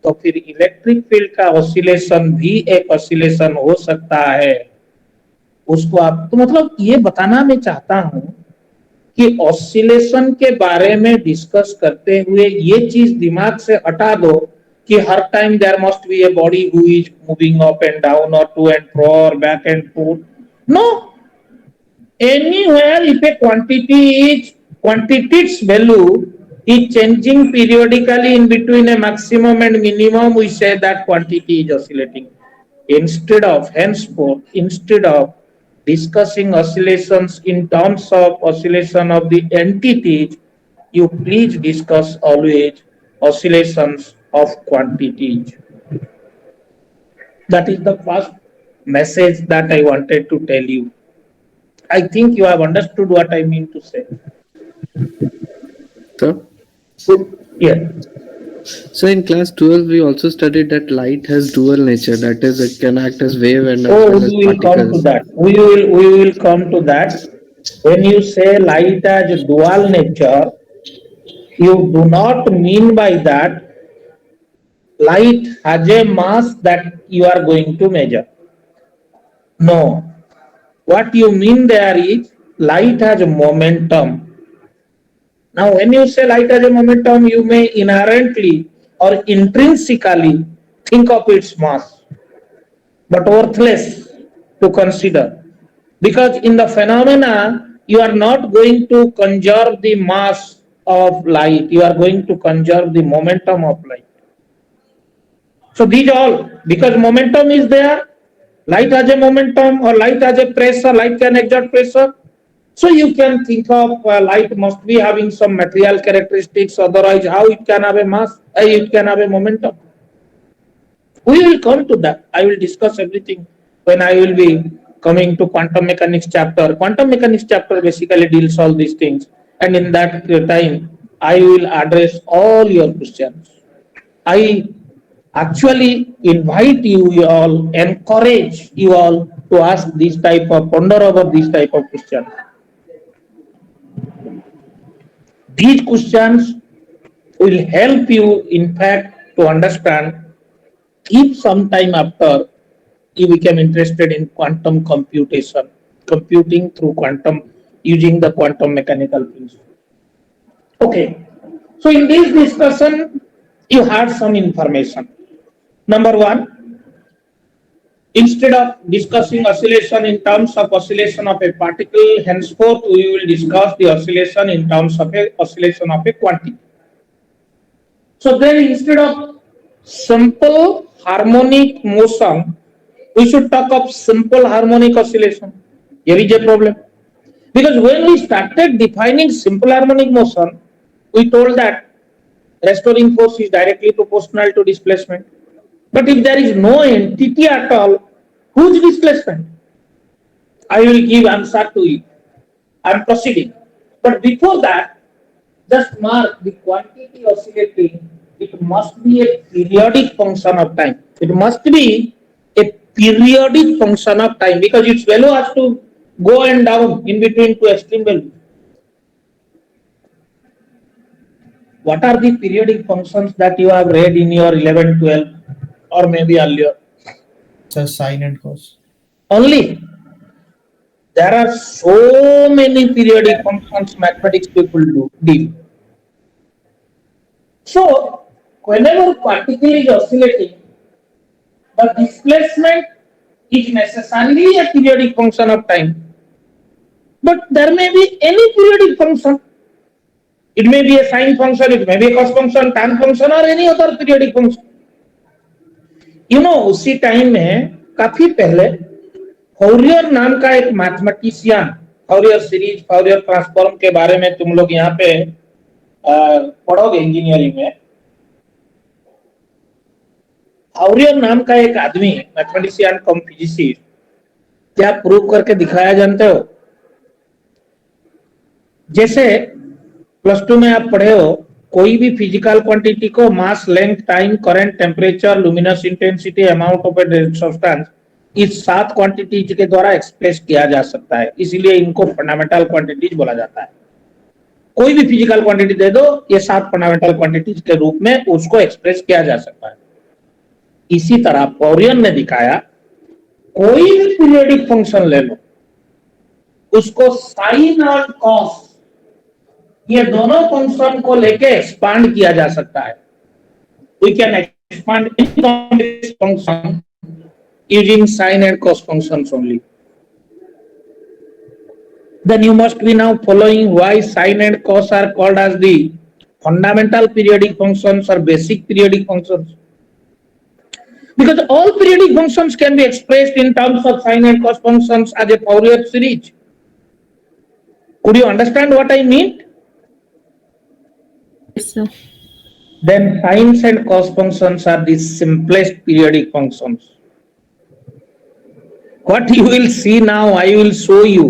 तो फिर इलेक्ट्रिक फील्ड का ऑसिलेशन भी एक ऑसिलेशन हो सकता है। उसको आप, तो मतलब ये बताना मैं चाहता हूं कि ऑसिलेशन के बारे में डिस्कस करते हुए ये चीज दिमाग से हटा दो कि हर time there must be a body who is moving up and down और टू एंड फ्रो और back and forth. No, anywhere if a quantity's value is changing periodically in between a maximum and minimum, we say that quantity is oscillating. Instead of discussing oscillations in terms of oscillation of the entities, you please discuss always oscillations of quantities. That is the first message that I wanted to tell you. I think you have understood what I mean to say. Sir? Yeah. So in class 12, we also studied that light has dual nature. That is, it can act as wave and as Oh, well as we will come to particles. that. We will come to that. When you say light has dual nature, you do not mean by that light has a mass that you are going to measure. No. What you mean there is light has a momentum. Now, when you say light has a momentum, you may inherently or intrinsically think of its mass, but worthless to consider, because in the phenomena you are not going to conserve the mass of light, you are going to conserve the momentum of light. So these all, because momentum is there, light has a momentum or light has a pressure, light can exert pressure. So you can think of light must be having some material characteristics, otherwise how it can have a mass, it can have a momentum. We will come to that. I will discuss everything when I will be coming to quantum mechanics chapter. Quantum mechanics chapter basically deals all these things, and in that time I will address all your questions. I actually invite you all, encourage you all to ask this type of, ponder over this type of questions. These questions will help you, in fact, to understand if sometime after you become interested in quantum computation, computing through quantum, using the quantum mechanical principle. Okay, so in this discussion you had some information. Number one, instead of discussing oscillation in terms of oscillation of a particle, henceforth we will discuss the oscillation in terms of a oscillation of a quantity. So then instead of simple harmonic motion, we should talk of simple harmonic oscillation. Here is a problem, because when we started defining simple harmonic motion, we told that restoring force is directly proportional to displacement. But if there is no entity at all, whose displacement? I will give answer to it. I am proceeding. But before that, just mark the quantity oscillating. It must be a periodic function of time. It must be a periodic function of time, because its value has to go and down in between two extreme values. What are the periodic functions that you have read in your 11, 12 or maybe earlier? Sir, sine and cos. Only. There are so many periodic functions mathematics people deal. So whenever particle is oscillating, the displacement is necessarily a periodic function of time. But there may be any periodic function. It may be a sine function, it may be a cos function, tan function, or any other periodic function. उसी टाइम में काफी पहले फॉरियर नाम का एक मैथमेटिशियन, फॉरियर सीरीज, फॉरियर ट्रांसफॉर्म के बारे में तुम लोग यहाँ पे पढ़ोगे इंजीनियरिंग में। फॉरियर नाम का एक आदमी मैथमेटिशियन कम फिजिसिस्ट, क्या प्रूव करके दिखाया जानते हो? जैसे +2 में आप पढ़े हो, कोई भी फिजिकल क्वांटिटी को mass, length, time, current, temperature, luminous intensity, amount of a substance, इस 7 क्वांटिटीज के द्वारा एक्सप्रेस किया जा सकता है। इसीलिए इनको फंडामेंटल क्वांटिटीज बोला जाता है। कोई भी फिजिकल क्वांटिटी दे दो, ये 7 फंडामेंटल क्वांटिटीज के रूप में उसको एक्सप्रेस किया जा सकता है। इसी तरह फॉरियर ने दिखाया, कोई भी पीरियोडिक फंक्शन ले लो, उसको साइन और कॉस, ये दोनों फंक्शन को लेके एक्सपांड किया जा सकता है। We can expand this function using sine and cos functions only. Then you must be now following why sine and cos are called as the fundamental periodic functions or basic periodic functions. Because all periodic functions can be expressed in terms of sine and cos functions as a Fourier series. Could you understand what I mean? Yes, sir. Then sines and cos functions are the simplest periodic functions. What you will see now, I will show you.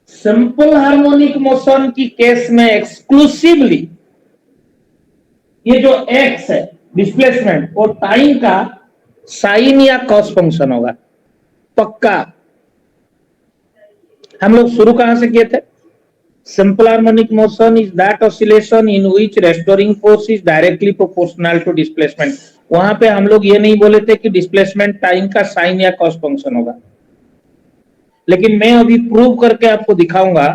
Simple harmonic motion की केस में एक्सक्लूसिवली ये जो x है डिस्प्लेसमेंट, वो टाइम का साइन या कॉस फंक्शन होगा पक्का। हम लोग शुरू कहां से किए थे? Simple harmonic motion is that oscillation in which restoring force is directly proportional to displacement. वहां पे हम लोग ये नहीं बोले थे कि डिस्प्लेसमेंट टाइम का साइन या कॉस फंक्शन होगा, लेकिन मैं अभी प्रूव करके आपको दिखाऊंगा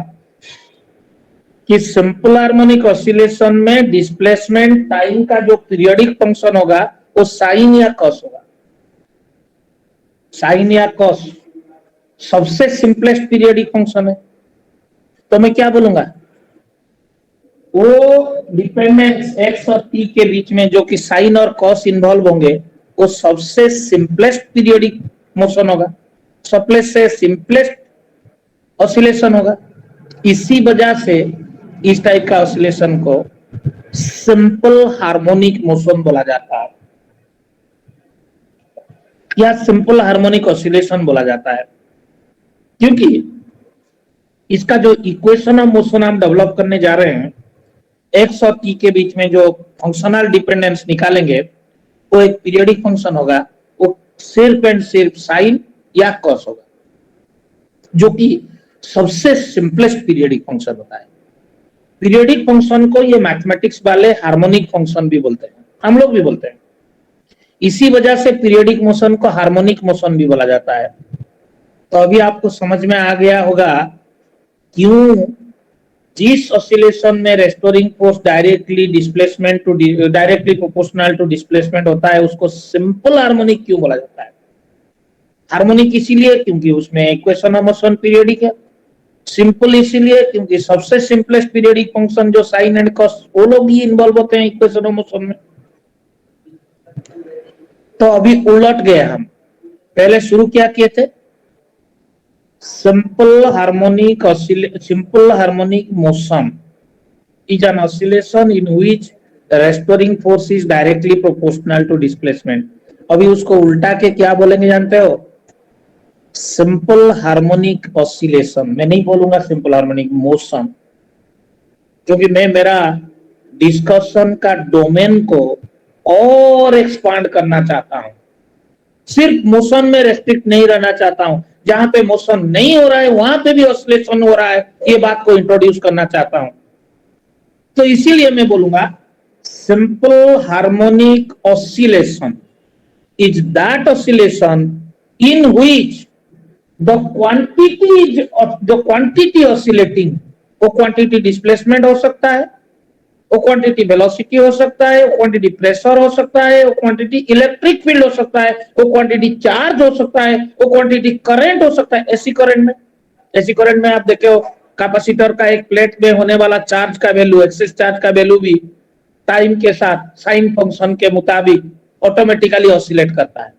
कि सिंपल हार्मोनिक ऑसिलेशन में डिस्प्लेसमेंट टाइम का जो पीरियोडिक फंक्शन होगा वो साइन या कॉस होगा। साइन या कॉस सबसे सिंपलेस्ट पीरियोडिक फंक्शन है। तो मैं क्या बोलूंगा, वो डिपेंडेंस एक्स और टी के बीच में जो कि साइन और कॉस इन्वॉल्व होंगे, वो सबसे सिंपलेस्ट पीरियोडिक मोशन होगा, सबसे सिंपलेस्ट ऑसिलेशन होगा। इसी वजह से इस टाइप का ऑसिलेशन को सिंपल हार्मोनिक मोशन बोला जाता है या सिंपल हार्मोनिक ऑसिलेशन बोला जाता है, क्योंकि इसका जो इक्वेशन ऑफ मोशन हम डेवलप करने जा रहे हैं, एक्स और टी के बीच में जो फंक्शनल डिपेंडेंस निकालेंगे वो एक पीरियोडिक फंक्शन होगा, वो सिर्फ एंड सिर्फ साइन या कॉस होगा, जो कि सबसे सिंपलेस्ट पीरियोडिक फंक्शन होता है। पीरियोडिक फंक्शन को ये मैथमेटिक्स वाले हार्मोनिक फंक्शन भी बोलते हैं, हम लोग भी बोलते हैं। इसी वजह से पीरियोडिक मोशन को हार्मोनिक मोशन भी बोला जाता है। तो अभी आपको समझ में आ गया होगा क्यों जिस ऑसिलेशन में restoring force directly proportional to displacement होता है उसको सिंपल हार्मोनिक क्यों बोला जाता है। हार्मोनिक इसीलिए क्योंकि उसमें इक्वेशन ऑफ मोशन पीरियोडिक है, सिंपल इसीलिए क्योंकि सबसे सिंपलेस्ट पीरियोडिक फंक्शन जो साइन एंड कॉस वो लोग ही इन्वॉल्व होते हैं इक्वेशन ऑफ मोशन में। तो अभी उलट गए हम, पहले शुरू क्या किए थे, simple harmonic motion is an oscillation in which the restoring force is directly proportional to displacement। अभी उसको उल्टा के क्या बोलेंगे जानते हो, सिंपल हार्मोनिक ऑसिलेशन। मैं नहीं बोलूंगा सिंपल हार्मोनिक मोशन, क्योंकि मैं मेरा डिस्कशन का डोमेन को और एक्सपांड करना चाहता हूं, सिर्फ मोशन में रेस्ट्रिक्ट नहीं रहना चाहता हूं, जहां पे मोशन नहीं हो रहा है वहां पे भी ऑसिलेशन हो रहा है, ये बात को इंट्रोड्यूस करना चाहता हूं। तो इसीलिए मैं बोलूंगा simple harmonic oscillation is that oscillation in which the quantity oscillating, वो क्वांटिटी डिस्प्लेसमेंट हो सकता है, वो क्वांटिटी वेलोसिटी हो सकता है, वो क्वांटिटी प्रेशर हो सकता है, वो क्वांटिटी इलेक्ट्रिक फील्ड हो सकता है, वो क्वांटिटी चार्ज हो सकता है, वो क्वांटिटी करंट हो सकता है। एसी करंट में आप देखे हो कैपेसिटर का एक प्लेट में होने वाला चार्ज का वैल्यू, एक्सेस चार्ज का वैल्यू भी टाइम के साथ साइन फंक्शन के मुताबिक ऑटोमेटिकली ऑसिलेट करता है।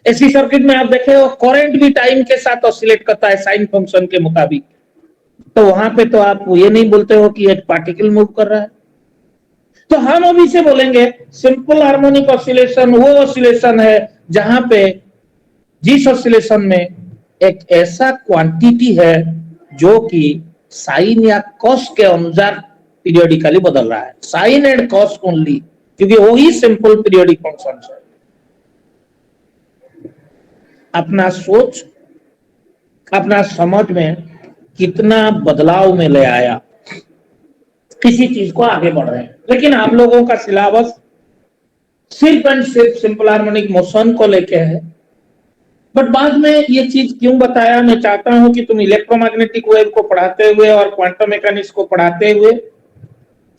एसी सर्किट में आप देखे हो करंट भी टाइम के साथ ऑसिलेट करता है साइन फंक्शन के मुताबिक। तो वहां पे तो आप ये नहीं बोलते हो कि एक पार्टिकल मूव कर रहा है। तो हम अभी से बोलेंगे सिंपल हार्मोनिक ऑसिलेशन वो ऑसिलेशन है जहां पे जिस ऑसिलेशन में एक ऐसा क्वांटिटी है जो कि साइन या कॉस के अनुसार पीरियोडिकली बदल रहा है, साइन एंड कॉस ओनली, क्योंकि वही सिंपल पीरियोडिक फंक्शन है। अपना सोच, अपना समझ में कितना बदलाव में ले आया, किसी चीज को आगे बढ़ रहे हैं। लेकिन हम लोगों का सिलेबस सिर्फ एंड सिर्फ सिंपल हार्मोनिक मोशन को लेके है। बट बाद में ये चीज क्यों बताया, मैं चाहता हूं कि तुम इलेक्ट्रोमैग्नेटिक वेव को पढ़ाते हुए और क्वांटम मैकेनिक्स को पढ़ाते हुए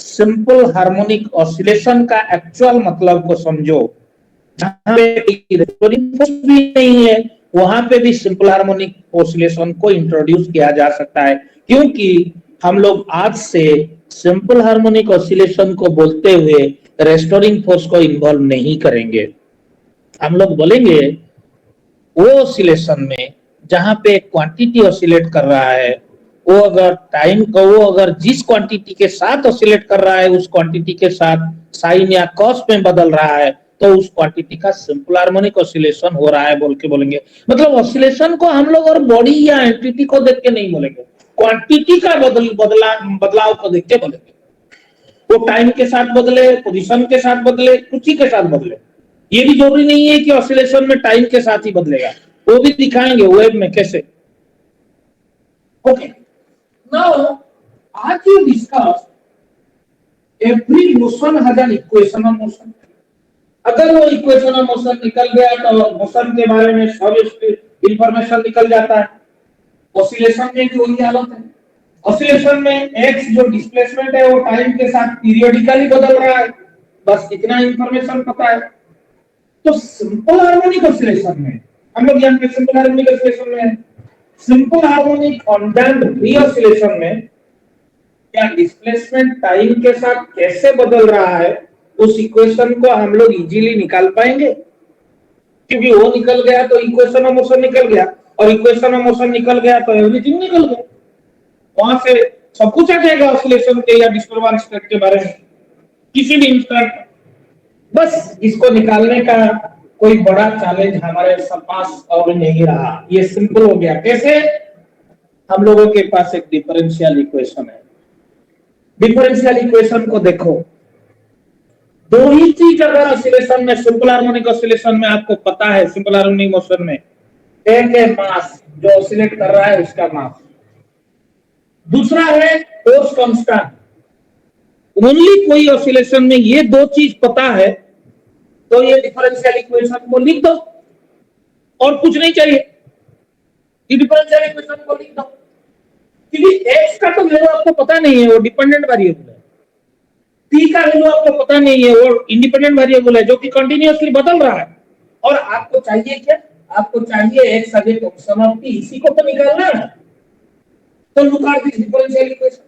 सिंपल हार्मोनिक ऑसिलेशन का एक्चुअल मतलब को समझो। जहां पे रेस्टोरिंग फोर्स भी नहीं है वहां पे भी सिंपल हार्मोनिक ऑसिलेशन को इंट्रोड्यूस किया जा सकता है, क्योंकि हम लोग आज से सिंपल हार्मोनिक ऑसिलेशन को बोलते हुए रेस्टोरिंग फोर्स को इन्वॉल्व नहीं करेंगे। हम लोग बोलेंगे वो ऑसिलेशन में जहां पे क्वांटिटी ऑसिलेट कर रहा है, वो अगर टाइम को वो अगर जिस क्वांटिटी के साथ ऑसिलेट कर रहा है उस क्वांटिटी के साथ साइन या कॉस में बदल रहा है, तो उस क्वांटिटी का सिंपल हार्मोनिक ऑसिलेशन हो रहा है बोल के बोलेंगे। मतलब ऑसिलेशन को हम लोग और बॉडी या एंटिटी को देख के नहीं बोलेंगे, क्वांटिटी का बदलाव को देख के बोलेंगे। वो टाइम के साथ बदले, पोजीशन के साथ बदले, कुछ ही के साथ बदले। ये भी जरूरी नहीं है कि ऑसिलेशन में टाइम के साथ ही बदलेगा, वो भी दिखाएंगे वेब में कैसे। ओके, नाउ आज you discuss every motion has an equation of motion. अगर वो इक्वेशन ऑफ मोशन निकल गया तो मोशन के बारे में सब इंफॉर्मेशन निकल जाता है। ऑसिलेशन में भी वही हालत है। ऑसिलेशन में x जो डिस्प्लेसमेंट है वो टाइम के साथ पीरियोडिकली बदल रहा है, बस इतना इंफॉर्मेशन पता है। तो सिंपल हार्मोनिक ऑसिलेशन में हम लोग जानते हैं, सिंपल हार्मोनिक ऑसिलेशन में, simple harmonic undamped free oscillation में क्या डिस्प्लेसमेंट टाइम के साथ कैसे बदल रहा है उस इक्वेशन को हम लोग इजीली निकाल पाएंगे, क्योंकि वो निकल गया तो इक्वेशन ऑफ मोशन निकल गया, और इक्वेशन ऑफ मोशन निकल गया तो एवरीथिंग निकल गया। वहां से सब कुछ आ जाएगा ऑसिलेशन के या डिस्टर्बेंस स्टेट के बारे में किसी भी इंस्टेंट। बस इसको निकालने का कोई बड़ा चैलेंज हमारे पास और नहीं रहा, ये सिंपल हो गया। कैसे? हम लोगों के पास एक डिफरेंशियल इक्वेशन है। डिफरेंशियल इक्वेशन को देखो, दो ही चीज अगर ऑसिलेशन में, सिंपल हार्मोनिक ऑसिलेशन में आपको पता है, सिंपल हार्मोनिक मोशन में एक है मास, जो ऑसिलेट कर रहा है उसका मास, दूसरा है फोर्स कांस्टेंट। ओनली कोई ऑसिलेशन में ये दो चीज पता है तो ये डिफरेंशियल इक्वेशन को लिख दो और कुछ नहीं चाहिए। ये डिफरेंशियल इक्वेशन को लिख दो, क्योंकि x का तो वैल्यू आपको पता नहीं है, वो डिपेंडेंट वेरिएबल है। t का वैल्यू आपको पता नहीं है, वो इंडिपेंडेंट वेरिएबल है जो कि कंटिन्यूअसली बदल रहा है। और आपको चाहिए क्या? आपको चाहिए x अगे फंक्शन ऑफ t, इसी को तो निकालना है। तो look at this differential equation.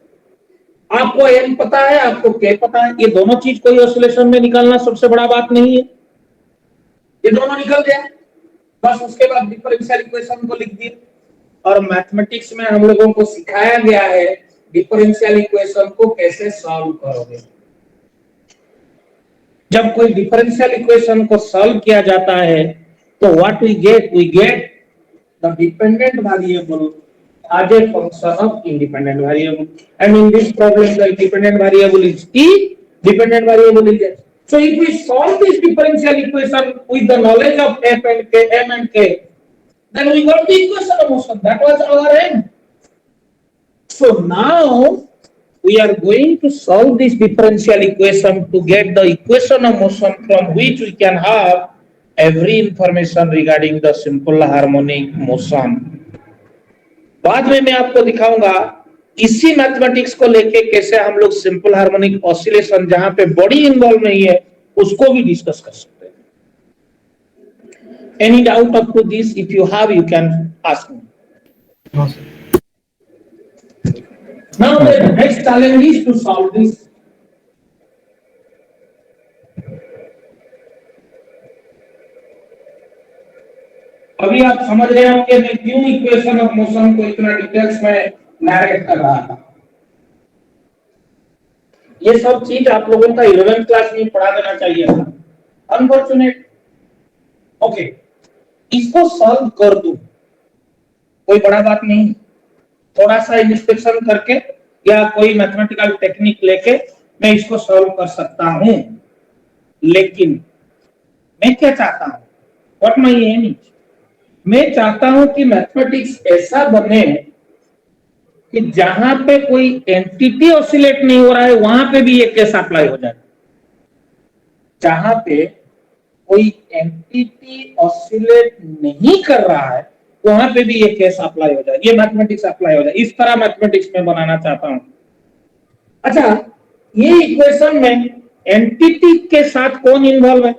आपको n पता है, आपको k पता है, ये दोनों चीज कोई ऑसिलेशन में निकालना सबसे बड़ा बात नहीं है, ये दोनों निकल गया, बस उसके बाद डिफरेंशियल इक्वेशन को लिख दिए। और मैथमेटिक्स में हम लोगों को सिखाया गया है डिफरेंशियल इक्वेशन को कैसे सॉल्व करोगे। जब कोई डिफरेंशियल इक्वेशन को सॉल्व किया जाता है तो what we get the dependent variable as a function of independent variable, and in this problem the independent variable is t, dependent variable is x. So if we solve this differential equation with the knowledge of f and k, m and k, then we got the equation of motion. That was our aim. So now we are going to solve this differential equation to get the equation of motion from which we can have every information regarding the simple harmonic motion. बाद में मैं आपको दिखाऊंगा इसी मैथमेटिक्स को लेके कैसे हम लोग सिंपल हार्मोनिक ऑसिलेशन जहां पे बॉडी इन्वॉल्व नहीं है उसको भी डिस्कस कर सकते हैं। Any doubt up to this? If you have you can ask me. No, sir. Now the next challenge is to solve this. अभी आप समझ रहे होंगे मैं क्यों इक्वेशन ऑफ मोशन को इतना डिटेल्स में नैरेट कर रहा था। ये सब चीज आप लोगों का 11th क्लास में पढ़ा देना चाहिए था, अनफॉर्चुनेट। ओके, इसको सॉल्व कर दूं, कोई बड़ा बात नहीं, थोड़ा सा इंस्पेक्शन करके या कोई मैथमेटिकल टेक्निक लेके मैं इसको सॉल्व कर सकता हूं। लेकिन मैं क्या चाहता हूं, व्हाट माय एम इज, मैं चाहता हूं कि मैथमेटिक्स ऐसा बने कि जहां पे कोई एंटिटी ऑसिलेट नहीं हो रहा है वहां पे भी ये केस अप्लाई हो जाए। जहां पे कोई एंटिटी ऑसिलेट नहीं कर रहा है वहां पे भी ये केस अप्लाई हो जाए, ये मैथमेटिक्स अप्लाई हो जाए। इस तरह मैथमेटिक्स में बनाना चाहता हूं। अच्छा, ये इक्वेशन में एंटिटी के साथ कौन इन्वॉल्व है?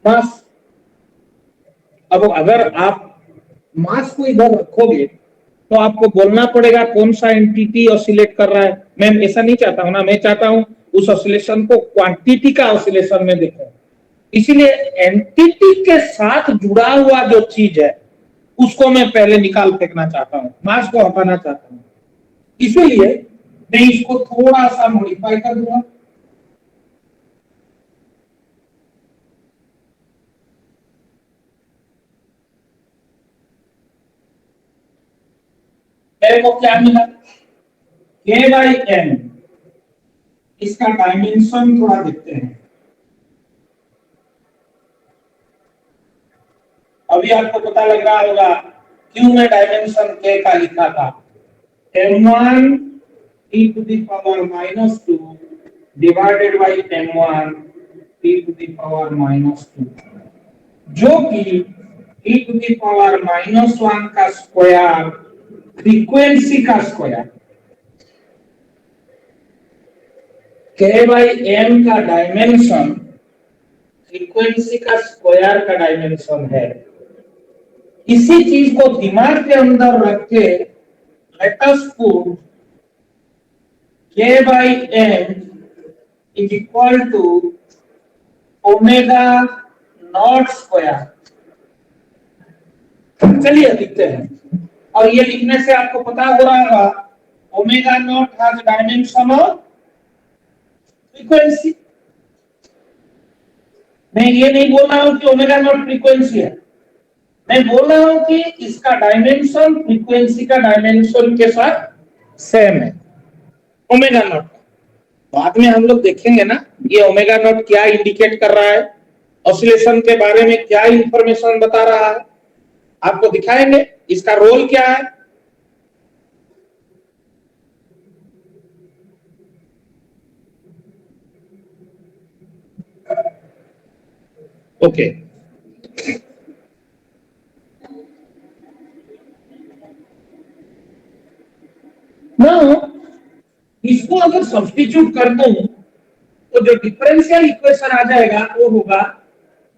मास। अब अगर आप मास को इधर रखोगे तो आपको बोलना पड़ेगा कौन सा एंटिटी ऑसिलेट कर रहा है। मैं ऐसा नहीं चाहता हूं ना, मैं चाहता हूं उस ऑसिलेशन को क्वांटिटी का ऑसिलेशन में देखो। इसीलिए एंटिटी के साथ जुड़ा हुआ जो चीज है उसको मैं पहले निकाल फेंकना चाहता हूं, मास को हटाना चाहता हूं। इसीलिए मैं इसको थोड़ा सा मॉडिफाई कर दूंगा। मेरे को क्या मिला? k बाई m, इसका डायमेंशन थोड़ा देखते हैं। अभी आपको पता लग रहा होगा क्यों मैं डायमेंशन k का लिखा था। m1 e to the power -2 divided by m1 e to the power -2, जो कि e to the power -1 का स्क्वायर फ्रीक्वेंसी का स्क्वायर। k बाई m का डायमेंशन फ्रीक्वेंसी का स्क्वायर का डायमेंशन है। इसी चीज को दिमाग के अंदर रख के let us put k by m is equal to omega not square. चलिए लिखते हैं, और ये लिखने से आपको पता हो रहा होगा omega naught has dimension of frequency. मैं ये नहीं बोल रहा हूं कि ओमेगा नॉट फ्रीक्वेंसी है, मैं बोल रहा हूं कि इसका डायमेंशन फ्रीक्वेंसी का डायमेंशन के साथ सेम है, ओमेगा नॉट। बाद में हम लोग देखेंगे ना ये ओमेगा नॉट क्या इंडिकेट कर रहा है, ऑसिलेशन के बारे में क्या इंफॉर्मेशन बता रहा है, आपको दिखाएंगे इसका रोल क्या है। ओके, ना इसको अगर सब्स्टिट्यूट कर दूं तो जो डिफरेंशियल इक्वेशन आ जाएगा वो होगा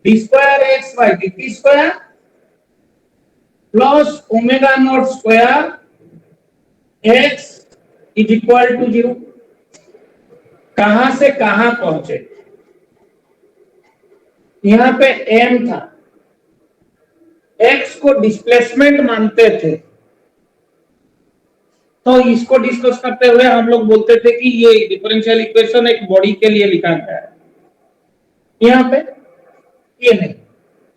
D square X by D T square plus omega not square X is equal to 0। कहां से कहां पहुंचे? यहां पे m था, x को डिस्प्लेसमेंट मानते थे, तो इसको डिस्कस करते हुए हम लोग बोलते थे कि ये डिफरेंशियल इक्वेशन एक बॉडी के लिए लिखा गया है। यहां पे ये नहीं,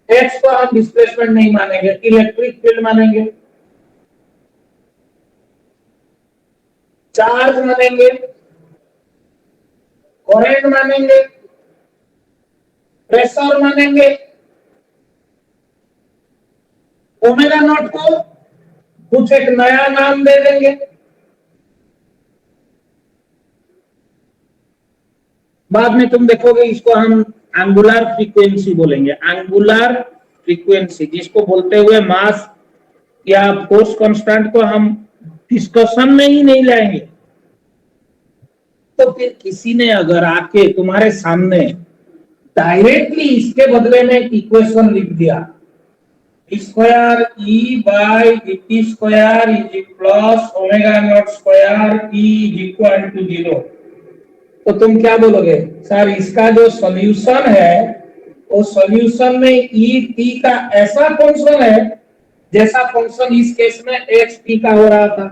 x को हम डिस्प्लेसमेंट नहीं मानेंगे, इलेक्ट्रिक फील्ड मानेंगे, चार्ज मानेंगे, करंट मानेंगे, प्रेशर मानेंगे, ओमेगा नॉट को कुछ एक नया नाम दे देंगे। बाद में तुम देखोगे इसको हम एंगुलर फ्रीक्वेंसी बोलेंगे, एंगुलर फ्रीक्वेंसी, जिसको बोलते हुए मास या फोर्स कांस्टेंट को हम डिस्कशन में ही नहीं लाएंगे। तो फिर किसी ने अगर आके तुम्हारे सामने डायरेक्टली इसके बदले में एक इक्वेशन लिख दिया, square E by D T square is plus omega not square E is equal to 0, तो तुम क्या बोलोगे? सर इसका जो सॉल्यूशन है वो सॉल्यूशन में ई टी का ऐसा फंक्शन है जैसा फंक्शन इस केस में एक्स टी का हो रहा था।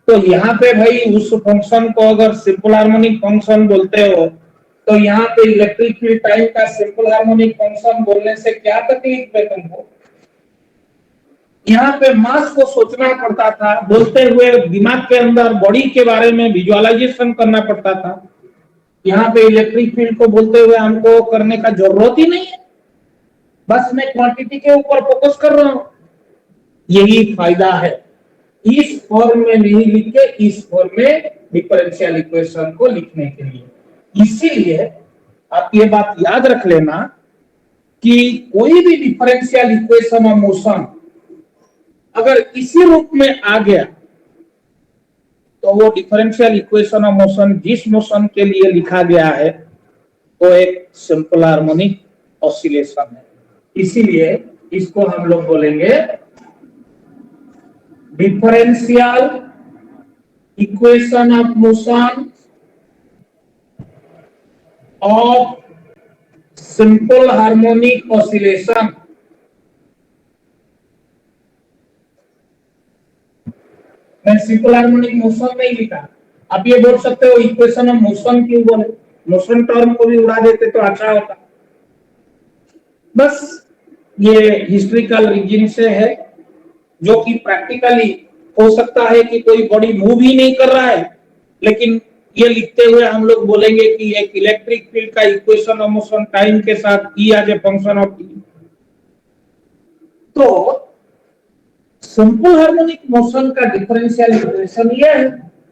तो यहाँ पे भाई उस फंक्शन को अगर सिंपल हार्मोनिक फंक्शन बोलते हो तो यहाँ पे इलेक्ट्रिक फील्ड टाइम का सिंपल हार्मोनिक फंक्शन बोलने से क्या तकलीफ है तुमको? यहाँ पे मास को सोचना पड़ता था, बोलते हुए दिमाग के अंदर बॉडी के बारे में विजुअलाइजेशन करना पड़ता था। यहाँ पे इलेक्ट्रिक फील्ड को बोलते हुए हमको करने का जरूरत ही नहीं है, बस मैं क्वांटिटी के ऊपर फोकस कर रहा हूं। यही फायदा है इस फॉर्म में नहीं लिख के इस फॉर्म में डिफरेंशियल इक्वेशन को लिखने के लिए। इसीलिए आप ये बात याद रख लेना कि कोई भी डिफरेंशियल इक्वेशन ऑफ मोशन अगर इसी रूप में आ गया तो वो डिफरेंशियल इक्वेशन ऑफ मोशन जिस मोशन के लिए लिखा गया है वो एक सिंपल हार्मोनिक ऑसिलेशन है। इसीलिए इसको हम लोग बोलेंगे differential equation of motion of simple harmonic oscillation. मैं सिंपल हार्मोनिक मोशन नहीं लिखा। आप ये बोल सकते हो इक्वेशन ऑफ मोशन क्यों बोले, मोशन टर्म को भी उड़ा देते तो अच्छा होता। बस ये हिस्ट्रिकल रीजन से है, जो कि प्रैक्टिकली हो सकता है कि कोई बॉडी मूव ही नहीं कर रहा है, लेकिन ये लिखते हुए हम लोग बोलेंगे कि एक इलेक्ट्रिक फील्ड का इक्वेशन ऑफ मोशन टाइम के साथ E as a function of t. तो सिंपल हार्मोनिक मोशन का डिफरेंशियल इक्वेशन ये है।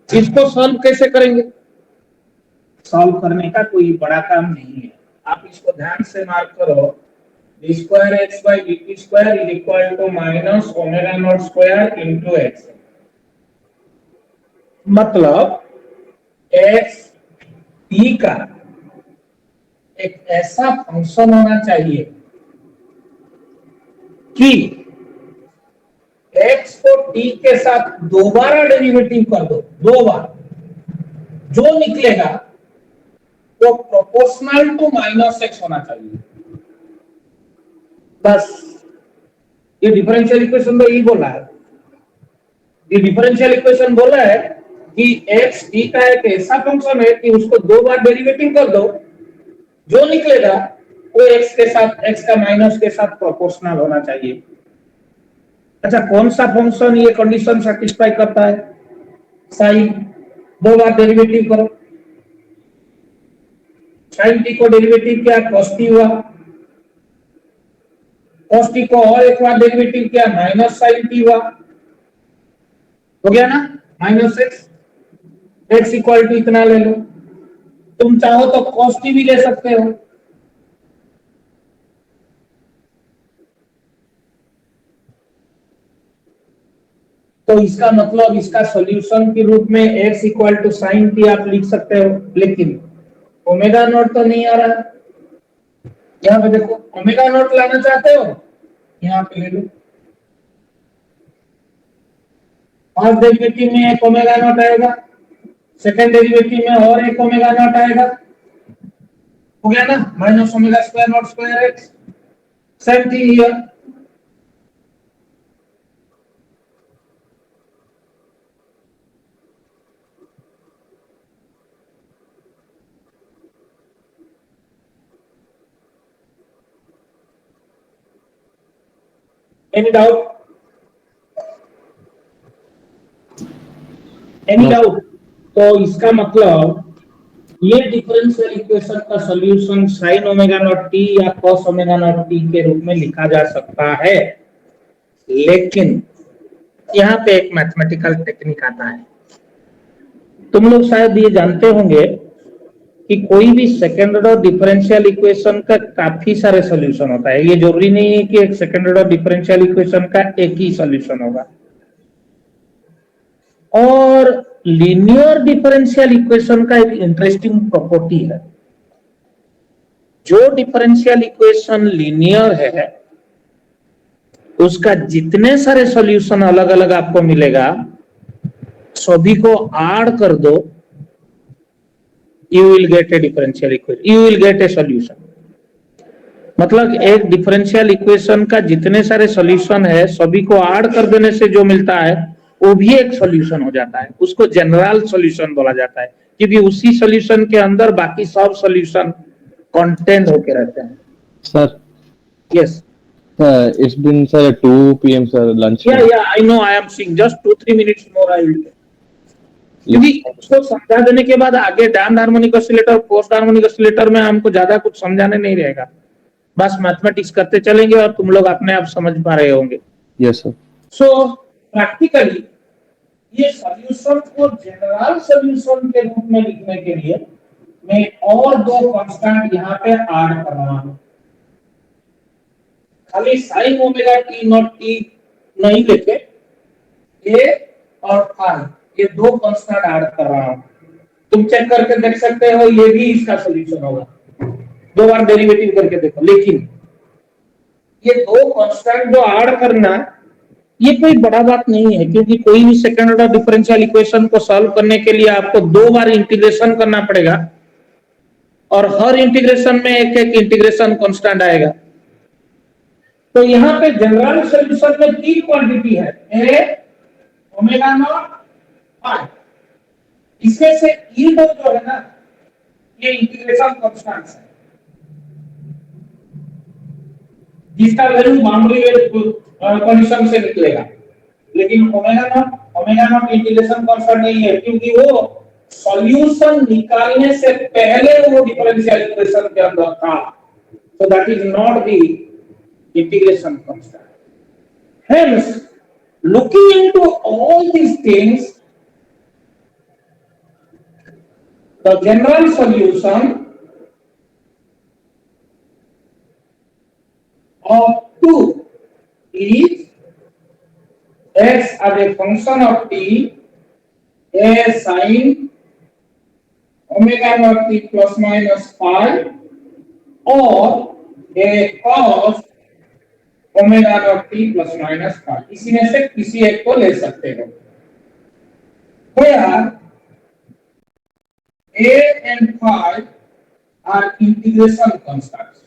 इसको सॉल्व कैसे करेंगे? सॉल्व करने का कोई बड़ा काम नहीं है, आप इसको ध्यान से मार्क करो। d square x by dt square is equal to minus omega naught square into x। मतलब x t का एक ऐसा फंक्शन होना चाहिए कि x को t के साथ दोबारा डेरिवेटिव कर दो, दो बार, जो निकलेगा वो प्रोपोर्शनल टू माइनस एक्स होना चाहिए। बस ये डिफरेंशियल इक्वेशन तो यही बोला है। ये डिफरेंशियल इक्वेशन बोला है कि x t का एक ऐसा फंक्शन है कि उसको दो बार डेरिवेटिव कर दो, जो निकलेगा वो x के साथ, x का माइनस के साथ प्रोपोर्शनल होना चाहिए। अच्छा, कौन सा फंक्शन ये कंडीशन सेटिस्फाई करता है? साइन, दो बार डेरिवेटिव करो, साइन t को डेरिवेटिव किया cos t हुआ, cos t को और एक बार डेरिवेटिव किया माइनस साइन t हुआ, हो गया ना, minus X, X equal to इतना ले लो। तुम चाहो तो cos t भी ले सकते हो। तो इसका मतलब इसका सॉल्यूशन के रूप में x equal to sine T आप लिख सकते हो, लेकिन ओमेगा नॉट तो नहीं आ रहा। यहाँ पे देखो, ओमेगा नॉट लाना चाहते हो, यहाँ पे ले लो, फर्स्ट डेरिवेटिव में एक ओमेगा नॉट आएगा, सेकंड डेरिवेटिव में और एक ओमेगा नॉट आएगा, हो गया ना, minus omega square not square x. Same thing here, any doubt? Any doubt? तो इसका मतलब ये डिफरेंशियल इक्वेशन का solution sin omega naught T या cos ओमेगा नॉट टी के रूप में लिखा जा सकता है, लेकिन यहाँ पे एक मैथमेटिकल टेक्निक आता है। तुम लोग शायद ये जानते होंगे कि कोई भी सेकेंड ऑर्डर डिफरेंशियल इक्वेशन का काफी सारे सॉल्यूशन होता है। ये जरूरी नहीं है कि एक सेकेंड ऑर्डर डिफरेंशियल इक्वेशन का एक ही सॉल्यूशन होगा। और लीनियर डिफरेंशियल इक्वेशन का एक इंटरेस्टिंग प्रॉपर्टी है, जो डिफरेंशियल इक्वेशन लीनियर है उसका जितने सारे सॉल्यूशन अलग अलग आपको मिलेगा, सभी को ऐड कर दो, you will get a differential equation, you will get a solution। मतलब एक डिफरेंशियल इक्वेशन का जितने सारे सॉल्यूशन है सभी को ऐड कर देने से जो मिलता है वो भी एक सॉल्यूशन हो जाता है। उसको जनरल सॉल्यूशन बोला जाता है, क्योंकि उसी सॉल्यूशन के अंदर बाकी सब सॉल्यूशन कंटेंट होके रहते हैं। Sir, yes, it's been sir 2 p.m. sir lunch. yeah, I know, I am seeing just 2-3 minutes more I will take। क्योंकि उसको समझा देने के बाद आगे damped harmonic oscillator, post harmonic oscillator में हमको ज्यादा कुछ समझाने नहीं रहेगा, बस मैथमेटिक्स करते चलेंगे और तुम लोग अपने आप समझ पा रहे होंगे। Yes sir. सो प्रैक्टिकली ये सॉल्यूशन को जनरल सॉल्यूशन के रूप में लिखने के लिए मैं और दो कांस्टेंट यहाँ पे ऐड कर रहा हूँ। खाली sine omega T not T नहीं लेके ए और आई, ये दो कांस्टेंट ऐड कर रहा हूँ। तुम चेक करके देख सकते हो, ये भी इसका सॉल्यूशन होगा। दो बार डेरिवेटिव करके देखो, लेकिन ये दो कांस्टेंट जो ऐड करना ये कोई बड़ा बात नहीं है, क्योंकि कोई भी सेकंड ऑर्डर डिफरेंशियल इक्वेशन को सॉल्व करने के लिए आपको दो बार इंटीग्रेशन करना पड़ेगा और हर इंटीग्रेशन में एक एक इंटीग्रेशन कांस्टेंट आएगा। तो यहाँ पे जनरल सॉल्यूशन में तीन क्वांटिटी है, ए ओमेगा नॉट आई, इसमें से ई दो जो है ना ये इंटीग्रेशन कांस्टेंट्स है, जिसका वैल्यू बाउंड्री कंडीशन से निकलेगा। लेकिन ओमेगा नॉट इंटीग्रेशन कांस्टेंट नहीं है, क्योंकि वो सॉल्यूशन निकालने से पहले वो डिफरेंशियल इक्वेशन के अंदर था, so that is not the integration constant। Hence, looking into all these things, the general solution of 2 is x as a function of t, a sin omega naught t plus minus phi, or a cos omega naught T plus minus phi। इसी में से किसी एक को ले सकते हो। Where a and phi are integration constants।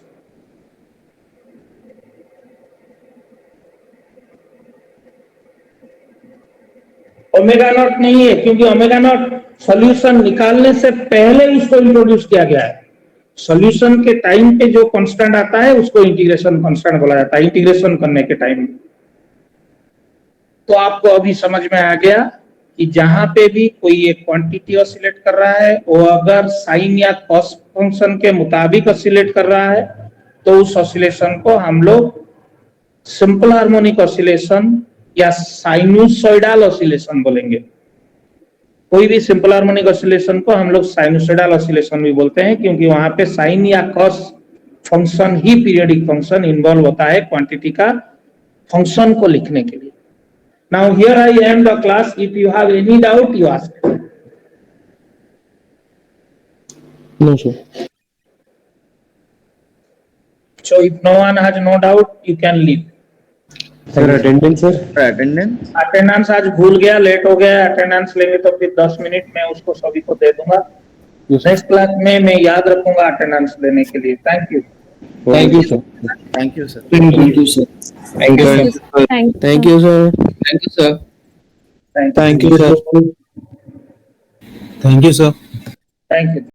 Omega naught नहीं है, क्योंकि ओमेगा नॉट सॉल्यूशन निकालने से पहले उसको इंट्रोड्यूस किया गया है। सॉल्यूशन के टाइम पे जो कांस्टेंट आता है उसको इंटीग्रेशन कांस्टेंट बोला जाता है, इंटीग्रेशन करने के टाइम। तो आपको अभी समझ में आ गया कि जहां पे भी कोई एक क्वांटिटी ऑसिलेट कर रहा है, वो अगर साइन या कॉस फंक्शन के मुताबिक ऑसिलेट कर रहा है तो उस ऑसिलेशन को हम लोग सिंपल हार्मोनिक ऑसिलेशन या साइनोसॉइडल ऑसिलेशन बोलेंगे। कोई भी सिंपल हार्मोनिक ऑसिलेशन को हम लोग साइनोसॉइडल ऑसिलेशन भी बोलते हैं, क्योंकि वहां पे साइन या कॉस फंक्शन ही पीरियोडिक फंक्शन इन्वॉल्व होता है क्वांटिटी का फंक्शन को लिखने के लिए। Now here I end the class. If you have any doubt, you ask. No, sir. So if no one has no doubt, you can leave. Sir, attendance, sir. Attendance attendance आज भूल गया, लेट हो गया, अटेंडेंस लेंगे तो फिर 10 मिनट में उसको सभी को दे दूंगा. Yes, sir. नेक्स्ट क्लास में मैं याद रखूंगा अटेंडेंस देने के लिए. Thank you. Thank you, sir. Thank you sir Thank you, sir. Thank you, sir. Thank you, sir. Thank you sir Thank you, sir. Thank you, sir. Thank you.